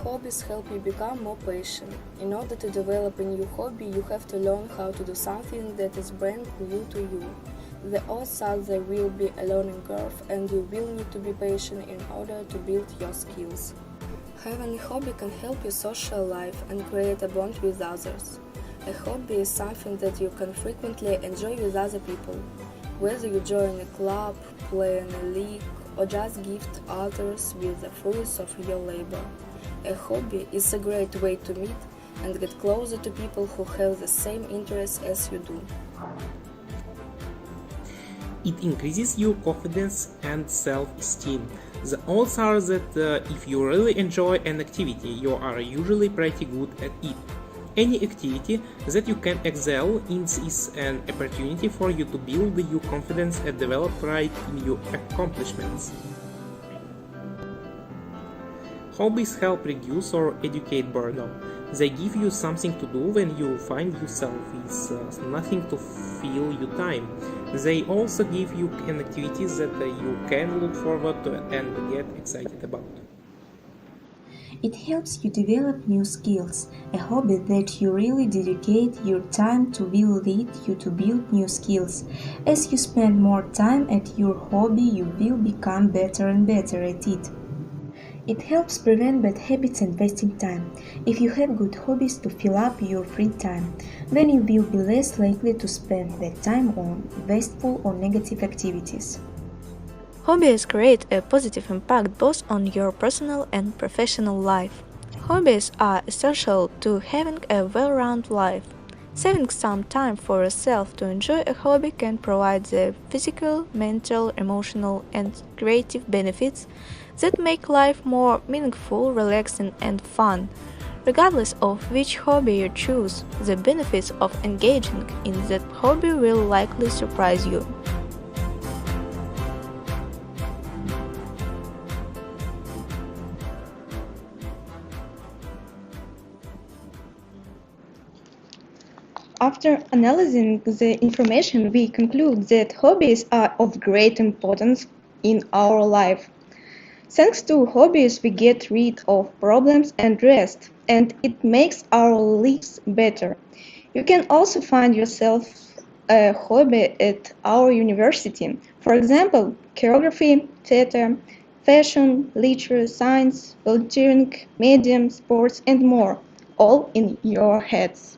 Hobbies help you become more patient. In order to develop a new hobby, you have to learn how to do something that is brand new to you. The odds are there will be a learning curve, and you will need to be patient in order to build your skills. Having a hobby can help your social life and create a bond with others. A hobby is something that you can frequently enjoy with other people, whether you join a club, play in a league, or just gift others with the fruits of your labor. A hobby is a great way to meet and get closer to people who have the same interests as you do. It increases your confidence and self-esteem. The odds are that if you really enjoy an activity, you are usually pretty good at it. Any activity that you can excel in is an opportunity for you to build your confidence and develop pride in your accomplishments. Hobbies help reduce or educate burnout. They give you something to do when you find yourself with nothing to fill your time. They also give you an activity that you can look forward to and get excited about. It helps you develop new skills. A hobby that you really dedicate your time to will lead you to build new skills. As you spend more time at your hobby, you will become better and better at it. It helps prevent bad habits and wasting time. If you have good hobbies to fill up your free time, then you will be less likely to spend that time on wasteful or negative activities. Hobbies create a positive impact both on your personal and professional life. Hobbies are essential to having a well-rounded life. Saving some time for yourself to enjoy a hobby can provide the physical, mental, emotional, and creative benefits that make life more meaningful, relaxing, and fun. Regardless of which hobby you choose, the benefits of engaging in that hobby will likely surprise you. After analyzing the information, we conclude that hobbies are of great importance in our life. Thanks to hobbies, we get rid of problems and rest, and it makes our lives better. You can also find yourself a hobby at our university. For example, choreography, theater, fashion, literature, science, volunteering, medium, sports, and more, all in your heads.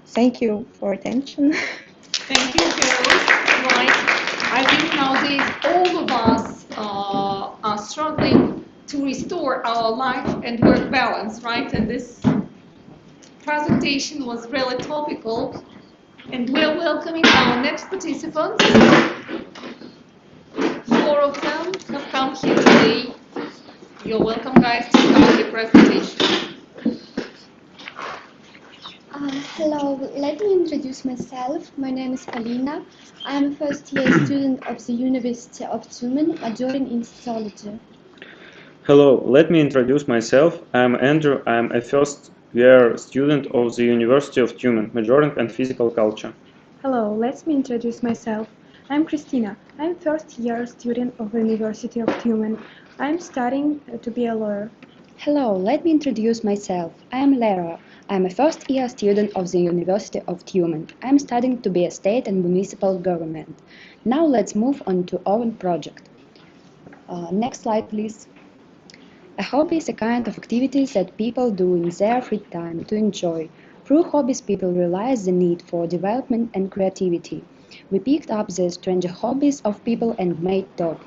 Thank you for attention. Thank you, girls. Right. I think now nowadays all of us are struggling to restore our life and work balance, right? And this presentation was really topical. And we're welcoming our next participants. 4 of them have come here today. You're welcome, guys, to start the presentation. Hello, let me introduce myself. My name is Polina. I'm a first-year student of the University of Tumen, majoring in sociology. Hello, let me introduce myself. I'm Andrew. I'm a first-year student of the University of Tumen, majoring in physical culture. Hello, let me introduce myself. I'm Christina. I'm first-year student of the University of Tumen. I'm studying to be a lawyer. Hello, let me introduce myself. I am Lara. I'm a first-year student of the University of Tumen. I'm studying to be a state and municipal government. Now let's move on to our project. Next slide, please. A hobby is a kind of activity that people do in their free time to enjoy. Through hobbies, people realize the need for development and creativity. We picked up the strange hobbies of people and made top.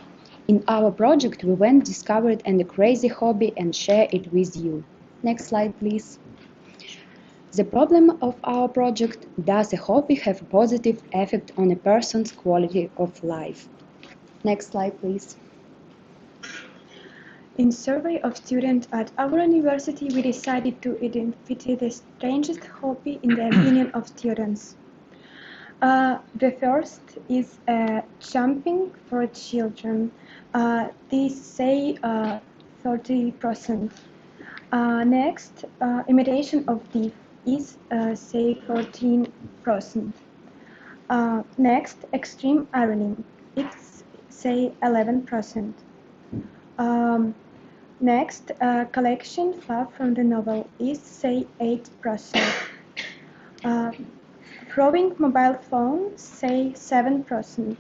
In our project, we went, discovered a crazy hobby and share it with you. Next slide, please. The problem of our project: does a hobby have a positive effect on a person's quality of life? Next slide, please. In survey of students at our university, we decided to identify the strangest hobby in the opinion of students. The first is jumping for children. They say 30%. Next, imitation of thief is say 14%. Next, extreme ironing. It's say 11%. Next, collection far from the novel is say 8%. Throwing mobile phone say 7%.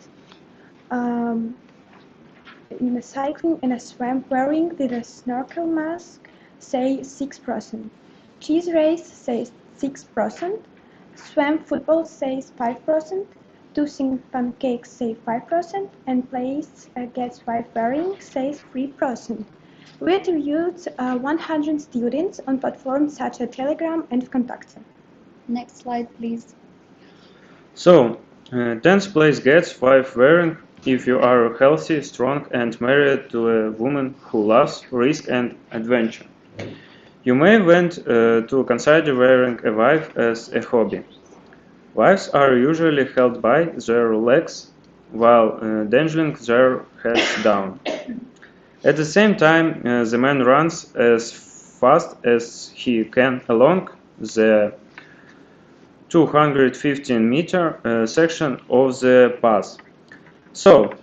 In the cycling in a swim wearing with a snorkel mask say 6%. Cheese race says 6%. Swim football says 5%. Tossing pancakes say 5%, and plays gets wife wearing says 3%. We interviewed 100 students on platforms such as Telegram and Contact. Next slide, please. So, 10th place gets 5 wearing if you are healthy, strong and married to a woman who loves risk and adventure. You may want to consider wearing a wife as a hobby. Wives are usually held by their legs while dangling their heads down. At the same time, the man runs as fast as he can along the 215-meter section of the path. So,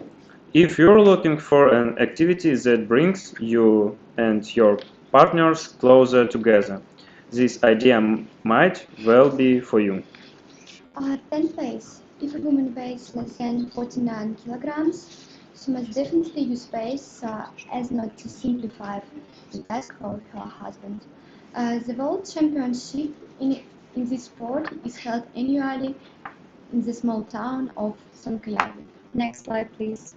if you're looking for an activity that brings you and your partners closer together, this idea might well be for you. 10th place. If a woman weighs less than 49 kilograms, she must definitely use space as not to simplify the task for her husband. The World Championship in this sport is held annually in the small town of Sankayavi. Next slide, please.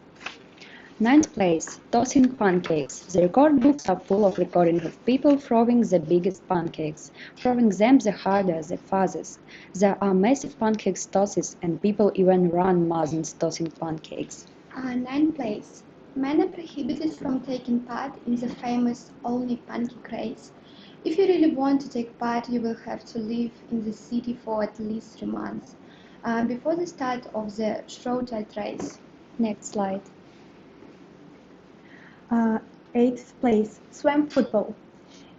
9th place, tossing pancakes. The record books are full of recording of people throwing the biggest pancakes, throwing them the harder, the fastest. There are massive pancakes tosses, and people even run marathons tossing pancakes. 9th place. Men are prohibited from taking part in the famous Only Pancake race. If you really want to take part, you will have to live in the city for at least 3 months before the start of the Shroudlight race. Next slide. 8th place, swim football.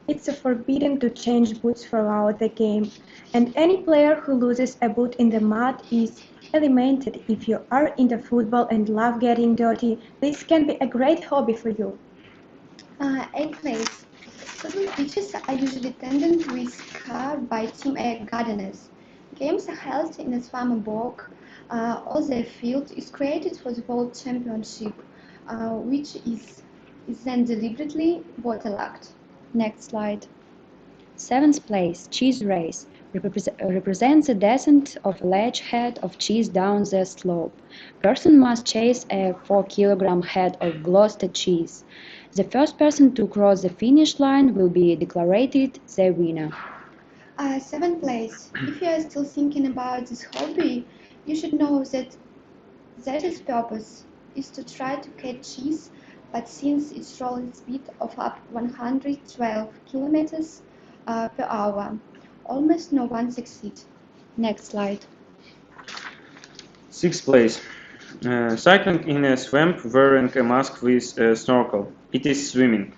It's forbidden to change boots throughout the game, and any player who loses a boot in the mud is eliminated. If you are into football and love getting dirty, this can be a great hobby for you. 8th place. Football pitches are usually tended with care by Team A gardeners. Games are held in a swamp bog, or the field is created for the World Championship, which is then deliberately waterlogged. Next slide. 7th place, cheese race. represents a descent of a large head of cheese down the slope. Person must chase a 4-kilogram head of Gloucester cheese. The first person to cross the finish line will be declared the winner. Seventh place. If you are still thinking about this hobby, you should know that its purpose is to try to catch cheese, but since its rolling speed of up 112 kilometers per hour, almost no one succeeds. Next slide. Sixth place. Cycling in a swamp wearing a mask with a snorkel. It is swimming.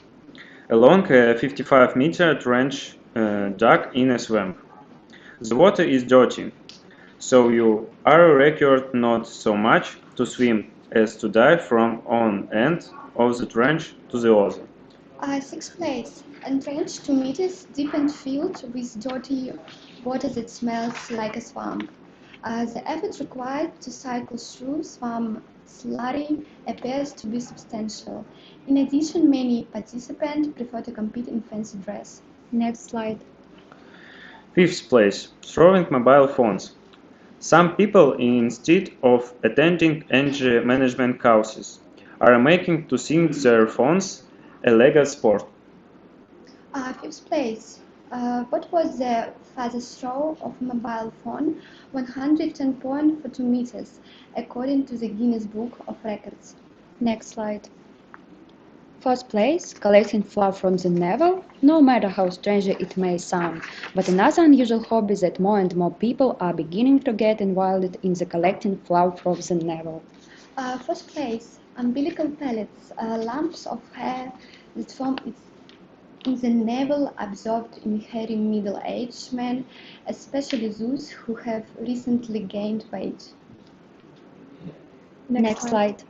Along a 55-meter trench dug in a swamp. The water is dirty, so you are required not so much to swim as to dive from one end of the trench to the other. Sixth place. Entrenched 2 meters deep and filled with dirty water that smells like a swamp. The effort required to cycle through swamp slurry appears to be substantial. In addition, many participants prefer to compete in fancy dress. Next slide. Fifth place. Throwing mobile phones. Some people, instead of attending energy management courses, are making to think their phones a legal sport. Fifth place. What was the fastest throw of a mobile phone? 110.42 meters, according to the Guinness Book of Records. Next slide. First place, collecting flour from the navel, no matter how strange it may sound, but another unusual hobby that more and more people are beginning to get involved in the collecting flour from the navel. First place, umbilical pellets, lumps of hair that form in the navel observed in hairy middle-aged men, especially those who have recently gained weight. Next slide.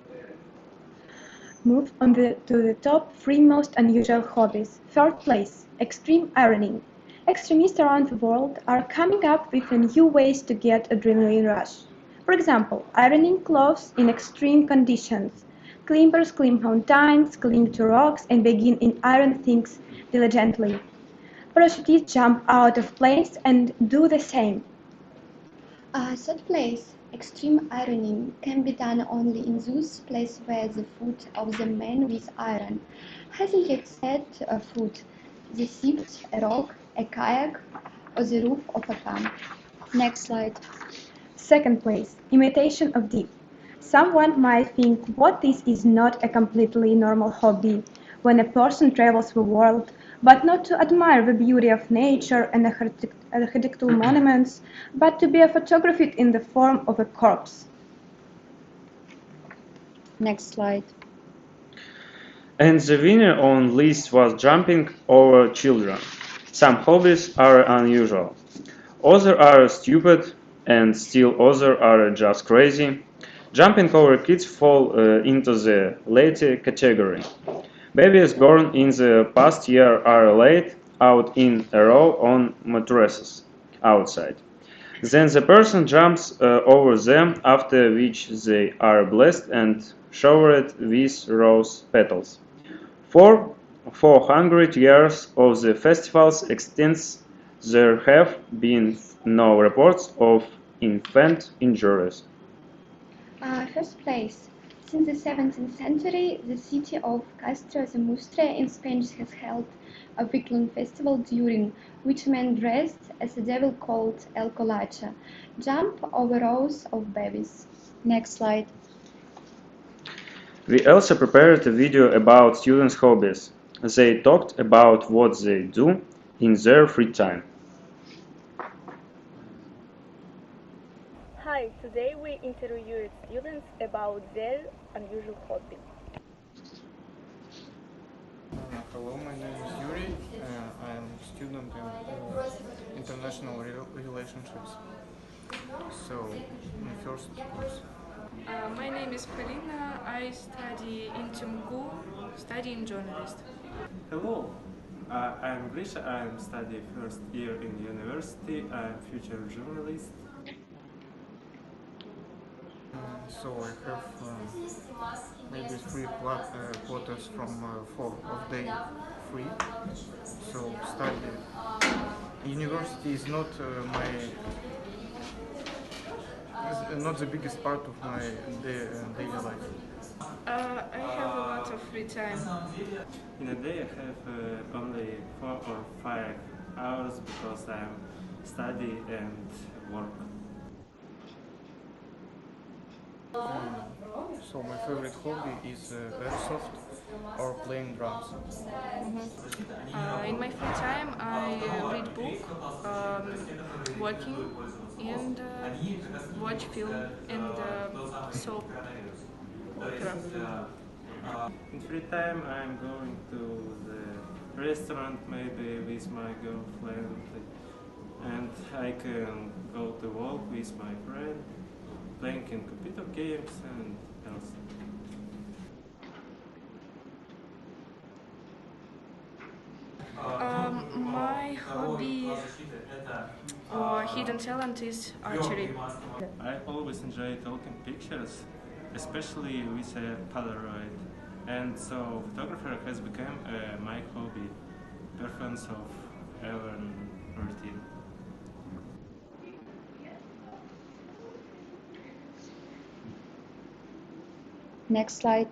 Move on to the top 3 most unusual hobbies. Third place, extreme ironing. Extremists around the world are coming up with new ways to get adrenaline rush. For example, ironing clothes in extreme conditions. Climbers climb mountains, cling to rocks, and begin to iron things diligently. Parachutists jump out of planes and do the same. Third place, extreme ironing can be done only in those places where the foot of the man with iron hasn't yet set a foot, the seat, a rock, a kayak, or the roof of a car. Next slide. Second place, imitation of deep. Someone might think what this is not a completely normal hobby when a person travels the world, but not to admire the beauty of nature and architectural monuments, but to be photographed in the form of a corpse. Next slide. And the winner on list was jumping over children. Some hobbies are unusual. Others are stupid, and still others are just crazy. Jumping over kids fall into the latter category. Babies born in the past year are laid out in a row on mattresses outside. Then the person jumps over them, after which they are blessed and showered with rose petals. For 400 years of the festival's existence, there have been no reports of infant injuries. First place. Since the 17th century, the city of Castro de Mustre in Spain has held a week-long festival during which men dressed as a devil called El Colacha jump over rows of babies. Next slide. We also prepared a video about students' hobbies. They talked about what they do in their free time. Hi, today we interviewed students about their unusual hobby. Hello, my name is Yuri. I am a student in international relationships. So, my first course. My name is Polina. I study in Tюменском, studying journalist. Hello, I'm Grisha. I'm studying first year in university. I'm future journalist. So I have maybe 3 quarters from 4 of day free. So study university is not not the biggest part of my daily life. I have a lot of free time. In a day I have only 4 or 5 hours because I study and work. So my favorite hobby is airsoft or playing drums. In my free time, I read book, working, and watch film and soap opera. In free time I'm going to the restaurant maybe with my girlfriend, and I can go to walk with my friend, playing in computer games and else. My hobby or hidden talent is archery. I always enjoy taking pictures, especially with a Polaroid, and so photographer has become my hobby, preference of our routine. Next slide.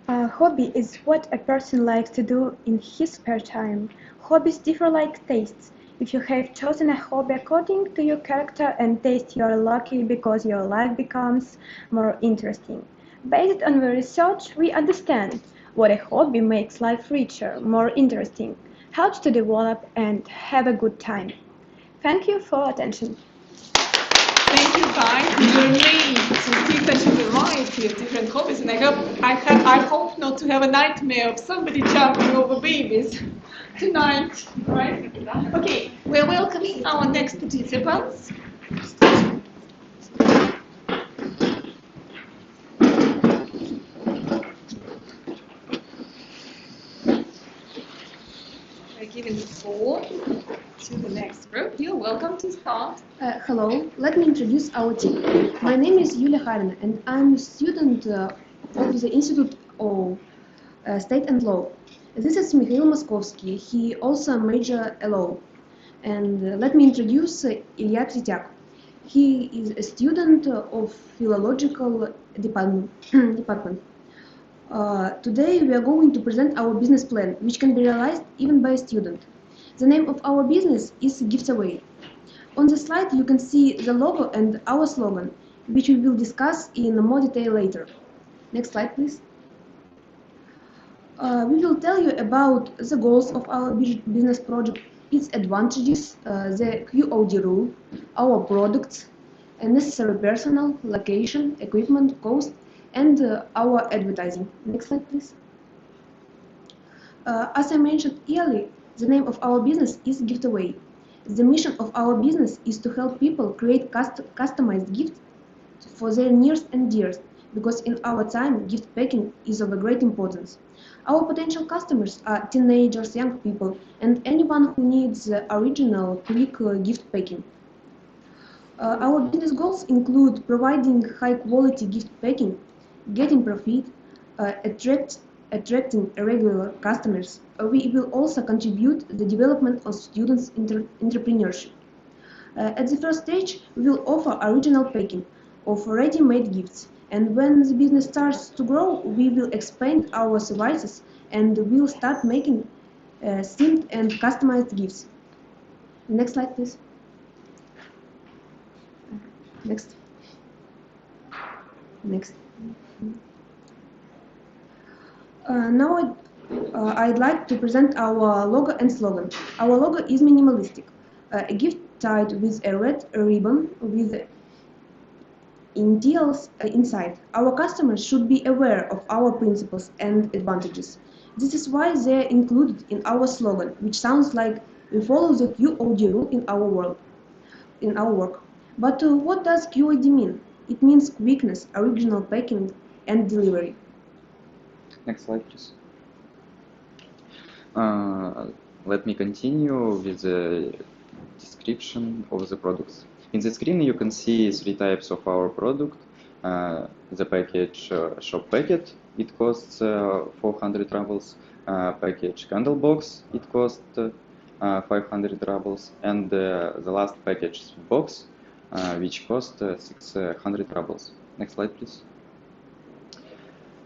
A hobby is what a person likes to do in his spare time. Hobbies differ like tastes. If you have chosen a hobby according to your character and taste, you are lucky because your life becomes more interesting. Based on the research, we understand what a hobby makes life richer, more interesting, helps to develop and have a good time. Thank you for attention. Thank you guys. You were made to see such a variety of different hobbies, and I hope not to have a nightmare of somebody jumping over babies tonight, right? Okay, we're welcoming our next participants. We're giving the floor to the next group. You're welcome to start. Hello, let me introduce our team. My name is Yulia Harina and I'm a student of the Institute of State and Law. This is Mikhail Moskovsky, he also major law. And let me introduce Ilya Tretyak. He is a student of philological department. Today we are going to present our business plan, which can be realized even by a student. The name of our business is Giveaway. On the slide you can see the logo and our slogan, which we will discuss in more detail later. Next slide, please. We will tell you about the goals of our business project, its advantages, the QOD rule, our products, necessary personnel, location, equipment, cost, and our advertising. Next slide, please. As I mentioned earlier, the name of our business is Giveaway. The mission of our business is to help people create customized gifts for their nearest and dearest, because in our time, gift packing is of a great importance. Our potential customers are teenagers, young people, and anyone who needs original, quick gift packing. Our business goals include providing high-quality gift packing, getting profit, attracting regular customers. We will also contribute the development of students' entrepreneurship. At the first stage, we will offer original packing of ready-made gifts, and when the business starts to grow, we will expand our services and will start making themed and customized gifts. Next slide, please. Next. Now I'd like to present our logo and slogan. Our logo is minimalistic. A gift tied with a red ribbon with initials inside. Our customers should be aware of our principles and advantages. This is why they are included in our slogan, which sounds like we follow the QOD rule in our work. But what does QOD mean? It means quickness, original packing, and delivery. Next slide, please. Let me continue with the description of the products. In the screen you can see 3 types of our product. The package shop packet, it costs 400 rubles. Package candle box, it costs 500 rubles, and the last package box, which cost 600 rubles. Next slide, please.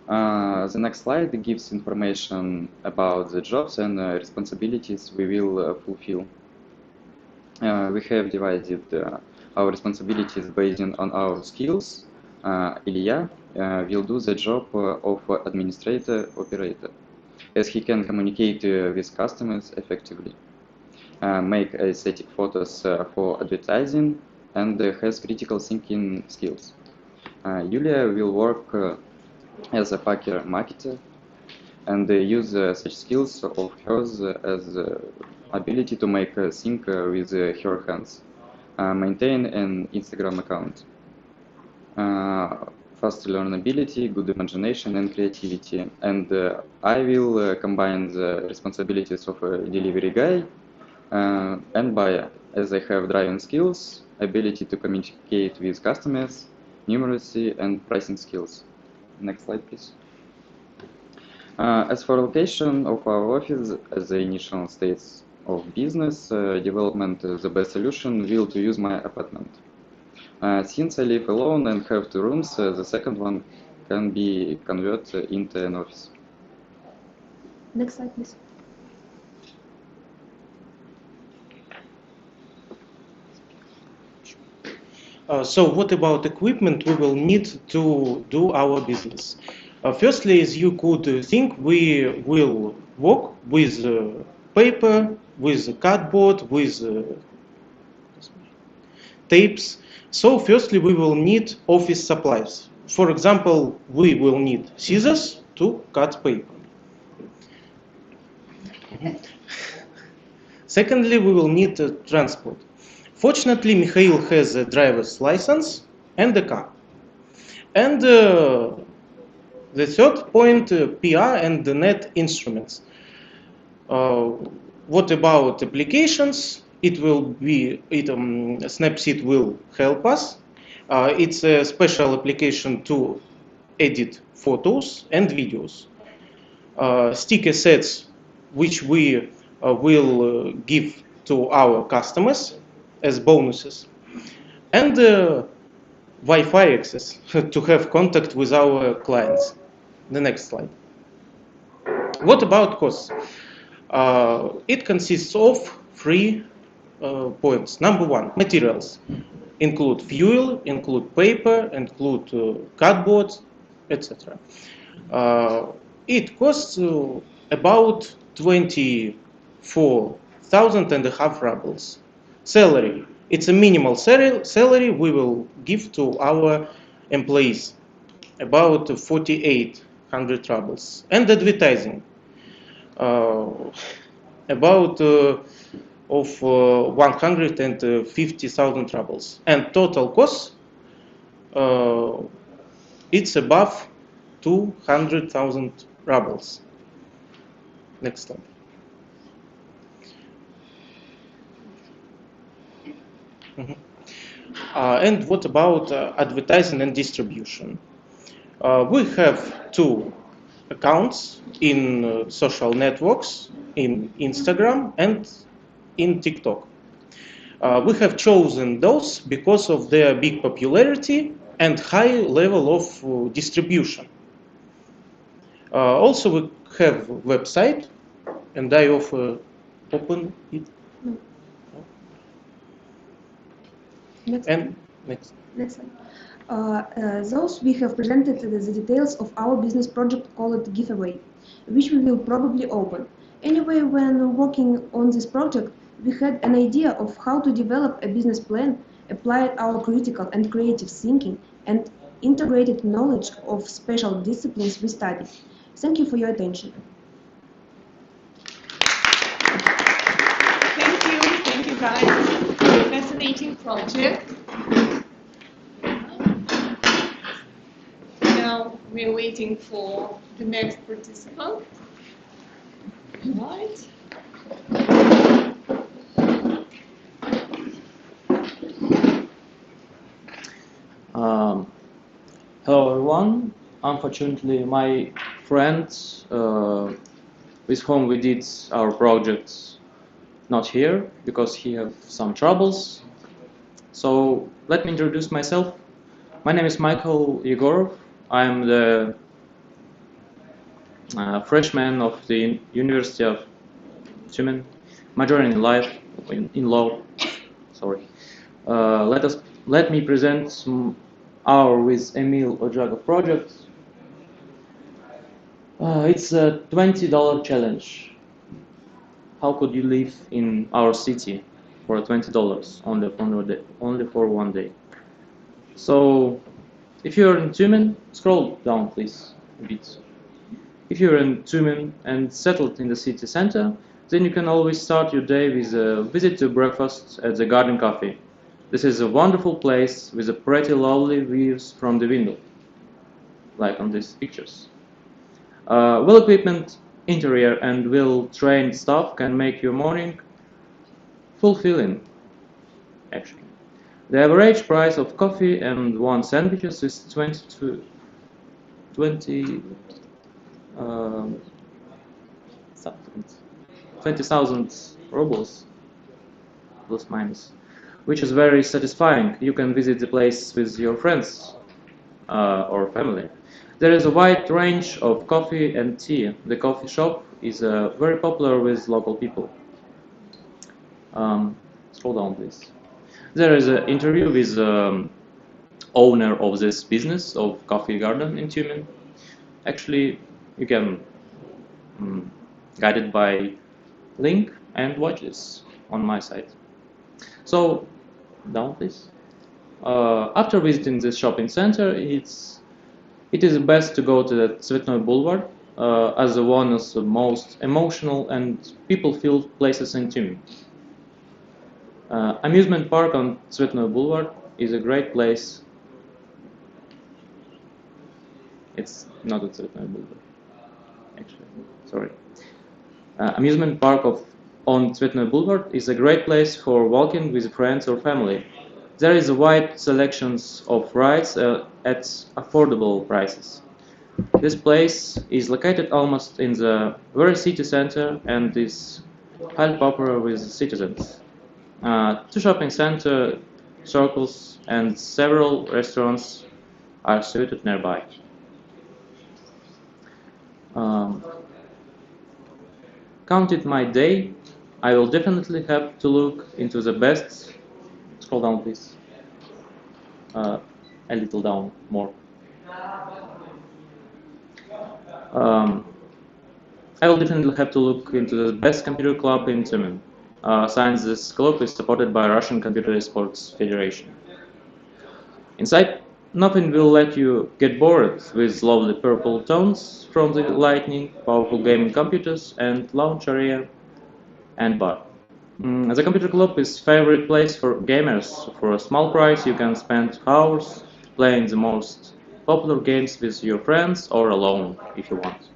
The next slide gives information about the jobs and responsibilities we will fulfill. We have divided our responsibilities based on our skills. Ilya will do the job of administrator operator, as he can communicate with customers effectively, make aesthetic photos for advertising, and has critical thinking skills. Yulia will work as a packer marketer and use such skills of hers as ability to make think with her hands, maintain an Instagram account, fast learnability, good imagination and creativity. And I will combine the responsibilities of a delivery guy and buyer, as I have driving skills, ability to communicate with customers, numeracy and pricing skills. Next slide, please. As for location of our office, as the initial states of business development, the best solution will to use my apartment. Since I live alone and have 2 rooms, the second one can be converted into an office. Next slide, please. So what about equipment we will need to do our business? Firstly, as you could think, we will work with paper, with cardboard, with tapes. So firstly, we will need office supplies. For example, we will need scissors to cut paper. Secondly, we will need transport. Fortunately, Mikhail has a driver's license and a car. And the third point, PR and the net instruments. What about applications? Snapseed will help us. It's a special application to edit photos and videos. Sticker sets, which we will give to our customers as bonuses, and Wi-Fi access to have contact with our clients. The next slide. What about costs? It consists of 3 points. Number 1, materials. Include fuel, include paper, include cardboard, etc. It costs about 24,500 rubles. Salary. It's a minimal salary we will give to our employees, about 4,800 rubles. And advertising, about of 150,000 rubles. And total cost, it's above 200,000 rubles. Next slide. And what about advertising and distribution? We have 2 accounts in social networks, in Instagram and in TikTok. We have chosen those because of their big popularity and high level of distribution. Also, we have a website, and I offer open it. Next. And next. Next slide. Those we have presented the details of our business project called Giveaway, which we will probably open. Anyway, when working on this project, we had an idea of how to develop a business plan, applied our critical and creative thinking, and integrated knowledge of special disciplines we studied. Thank you for your attention. Thank you guys. Fascinating project. Now we're waiting for the next participant. Right. Hello everyone. Unfortunately, my friend with whom we did our projects not here because he have some troubles. So let me introduce myself. My name is Michael Yegorov. I'm the freshman of the University of Tumen, majoring in life in law. Sorry. Let me present our with Emil Ojaga project. It's a $20 challenge. How could you live in our city for $20 only for one day? So, if you're in Tumen, scroll down please a bit. If you're in Tumen and settled in the city center, then you can always start your day with a visit to breakfast at the Garden Cafe. This is a wonderful place with a pretty lovely views from the window, like on these pictures. Well-equipped interior and well-trained staff can make your morning fulfilling, actually. The average price of coffee and one sandwiches is 20,000 rubles, plus minus, which is very satisfying. You can visit the place with your friends or family. There is a wide range of coffee and tea. The coffee shop is very popular with local people. Scroll down, please. There is an interview with the owner of this business of coffee garden in Tumen. Actually, you can guide it by link and watch this on my site. So, down please. After visiting this shopping center, it is best to go to the Цветной Boulevard as one of the most emotional and people-filled places in Tumen. Amusement park on Цветной Boulevard is a great place. It's not a Цветной Boulevard, actually. Sorry. Amusement park on Цветной Boulevard is a great place for walking with friends or family. There is a wide selection of rides at affordable prices. This place is located almost in the very city center and is highly popular with citizens. Two shopping center circles and several restaurants are situated nearby. Counted my day, I will definitely have to look into the best. Scroll down, please. A little down more. I will definitely have to look into the best computer club in Tumen. Since this club is supported by Russian Computer Sports Federation. Inside, nothing will let you get bored with lovely purple tones from the lighting, powerful gaming computers, and lounge area and bar. The computer club is favorite place for gamers. For a small price, you can spend hours playing the most popular games with your friends or alone if you want.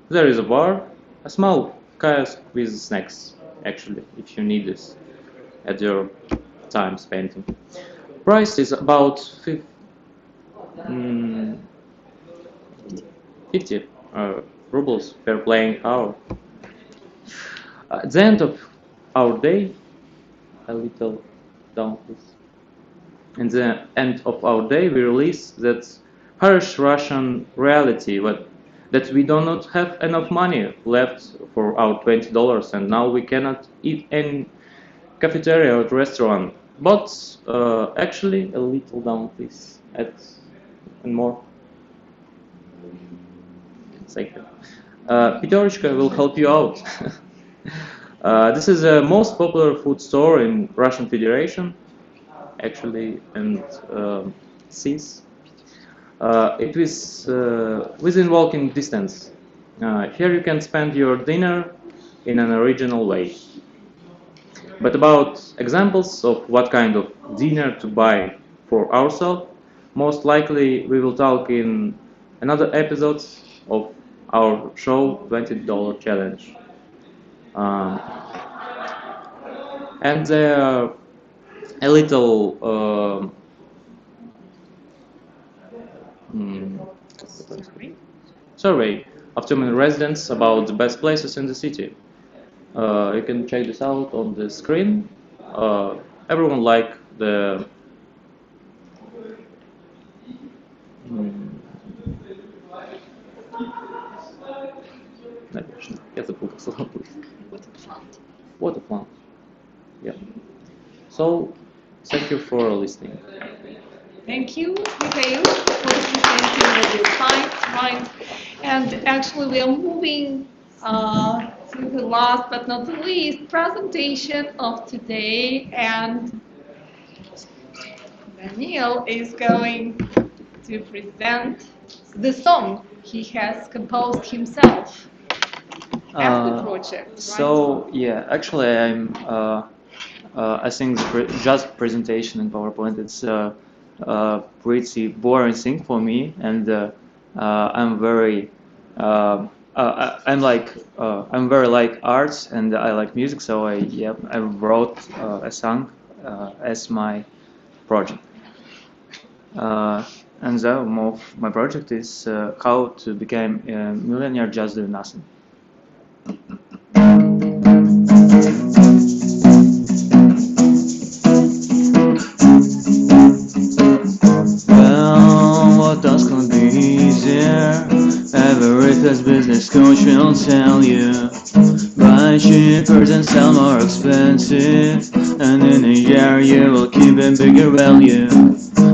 There is a bar, a small kiosk with snacks, actually, if you need this at your time spending. Price is about 50 rubles per playing hour. At the end of our day, a little down please. At the end of our day, we release that harsh Russian reality that we do not have enough money left for our $20 and now we cannot eat in cafeteria or restaurant. But actually, a little down please, and more. Thank you. Peterочка will help you out. This is the most popular food store in Russian Federation, actually, and CIS. It is within walking distance. Here you can spend your dinner in an original way. But about examples of what kind of dinner to buy for ourselves, most likely we will talk in another episode of our show $20 challenge. And there are a little survey of Tumen residents about the best places in the city. You can check this out on the screen. Everyone like the я запутал слово. Water plant. Yeah. So, thank you for listening. Thank you, Mikhail, for presenting the slides, right? And actually, we are moving to the last but not the least presentation of today, and Daniel is going to present the song he has composed himself as the project. Right? So yeah, actually, I think just presentation in PowerPoint it's pretty boring thing for me, and I'm very I'm very like arts and I like music, so I wrote a song as my project. And the name of my project is how to become a millionaire just doing nothing. Well, what else could be easier? Every first business coach will tell you buy cheaper than sell more expensive, and in a year you will keep a bigger value.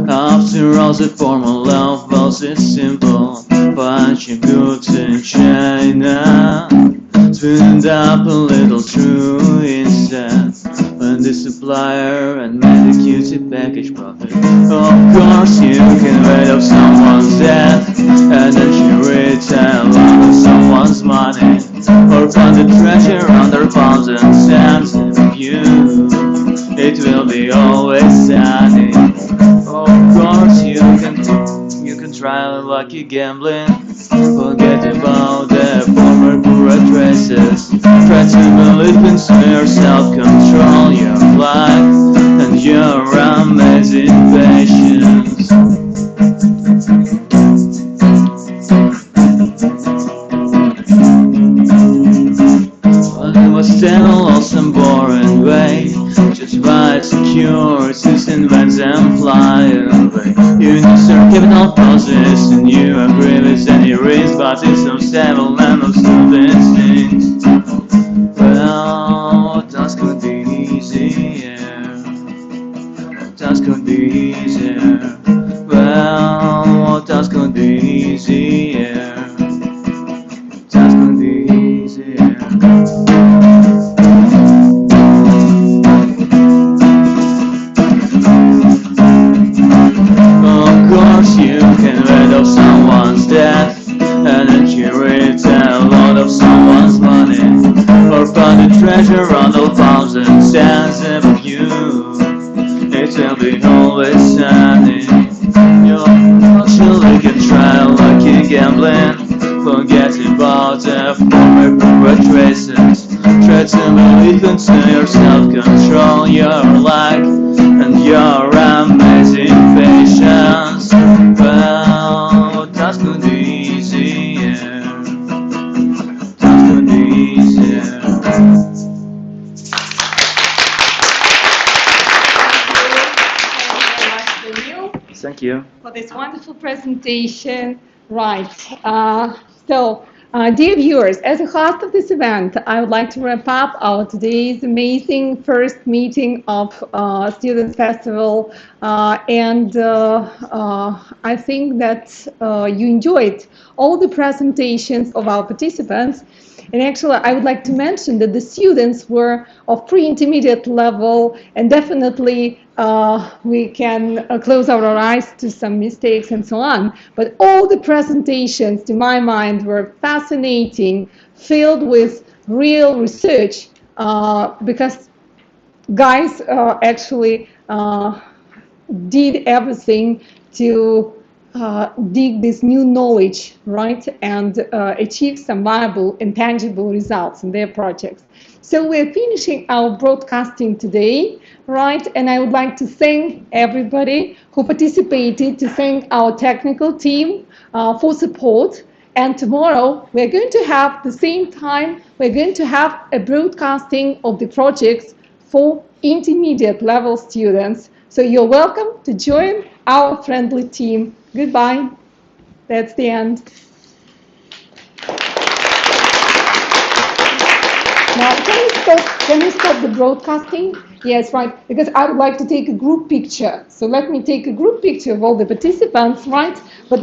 After all, the formula of wealth is simple: bunch of goods in China, spin it up a little true instead, when the supplier and made a cutie package profit. Of course you can write off someone's debt, and then you retire along with someone's money, or find the treasure under pounds and cents. If you, it will be always sunny. Of course you can try lucky gambling, forget about the former poor addresses. Try to believe in yourself, control your life and your amazing patience. Well, it was still a lost and boring way, just buy securities, invent them, fly away. You need certain capital process and you agree with any risk, but it's so stable and no stupid things. Well, what else could be easier? What else could be easier? Well, what else could be easier? What else could be easier? Of course you can write off someone's debt, and then you retire a lot of someone's money, or find a treasure on the pounds and cents. If you, it will be always sunny. You actually can try lucky gambling, forget about the former poor traces. Try to believe into yourself, control your life and your amazing patience. Well, that could be easier. That could be easier. Thank you for this wonderful presentation. Right. Dear viewers, as a host of this event, I would like to wrap up our today's amazing first meeting of Student Festival, and I think that you enjoyed all the presentations of our participants. And actually, I would like to mention that the students were of pre-intermediate level, and definitely we can close our eyes to some mistakes and so on. But all the presentations, to my mind, were fascinating, filled with real research, because guys actually did everything to dig this new knowledge, right, and achieve some viable and tangible results in their projects. So we're finishing our broadcasting today, right, and I would like to thank everybody who participated, to thank our technical team for support, And tomorrow, we're going to have the same time, we're going to have a broadcasting of the projects for intermediate level students. So you're welcome to join our friendly team. Goodbye. That's the end. Now, can you stop the broadcasting? Yes, right, because I would like to take a group picture. So let me take a group picture of all the participants, right? But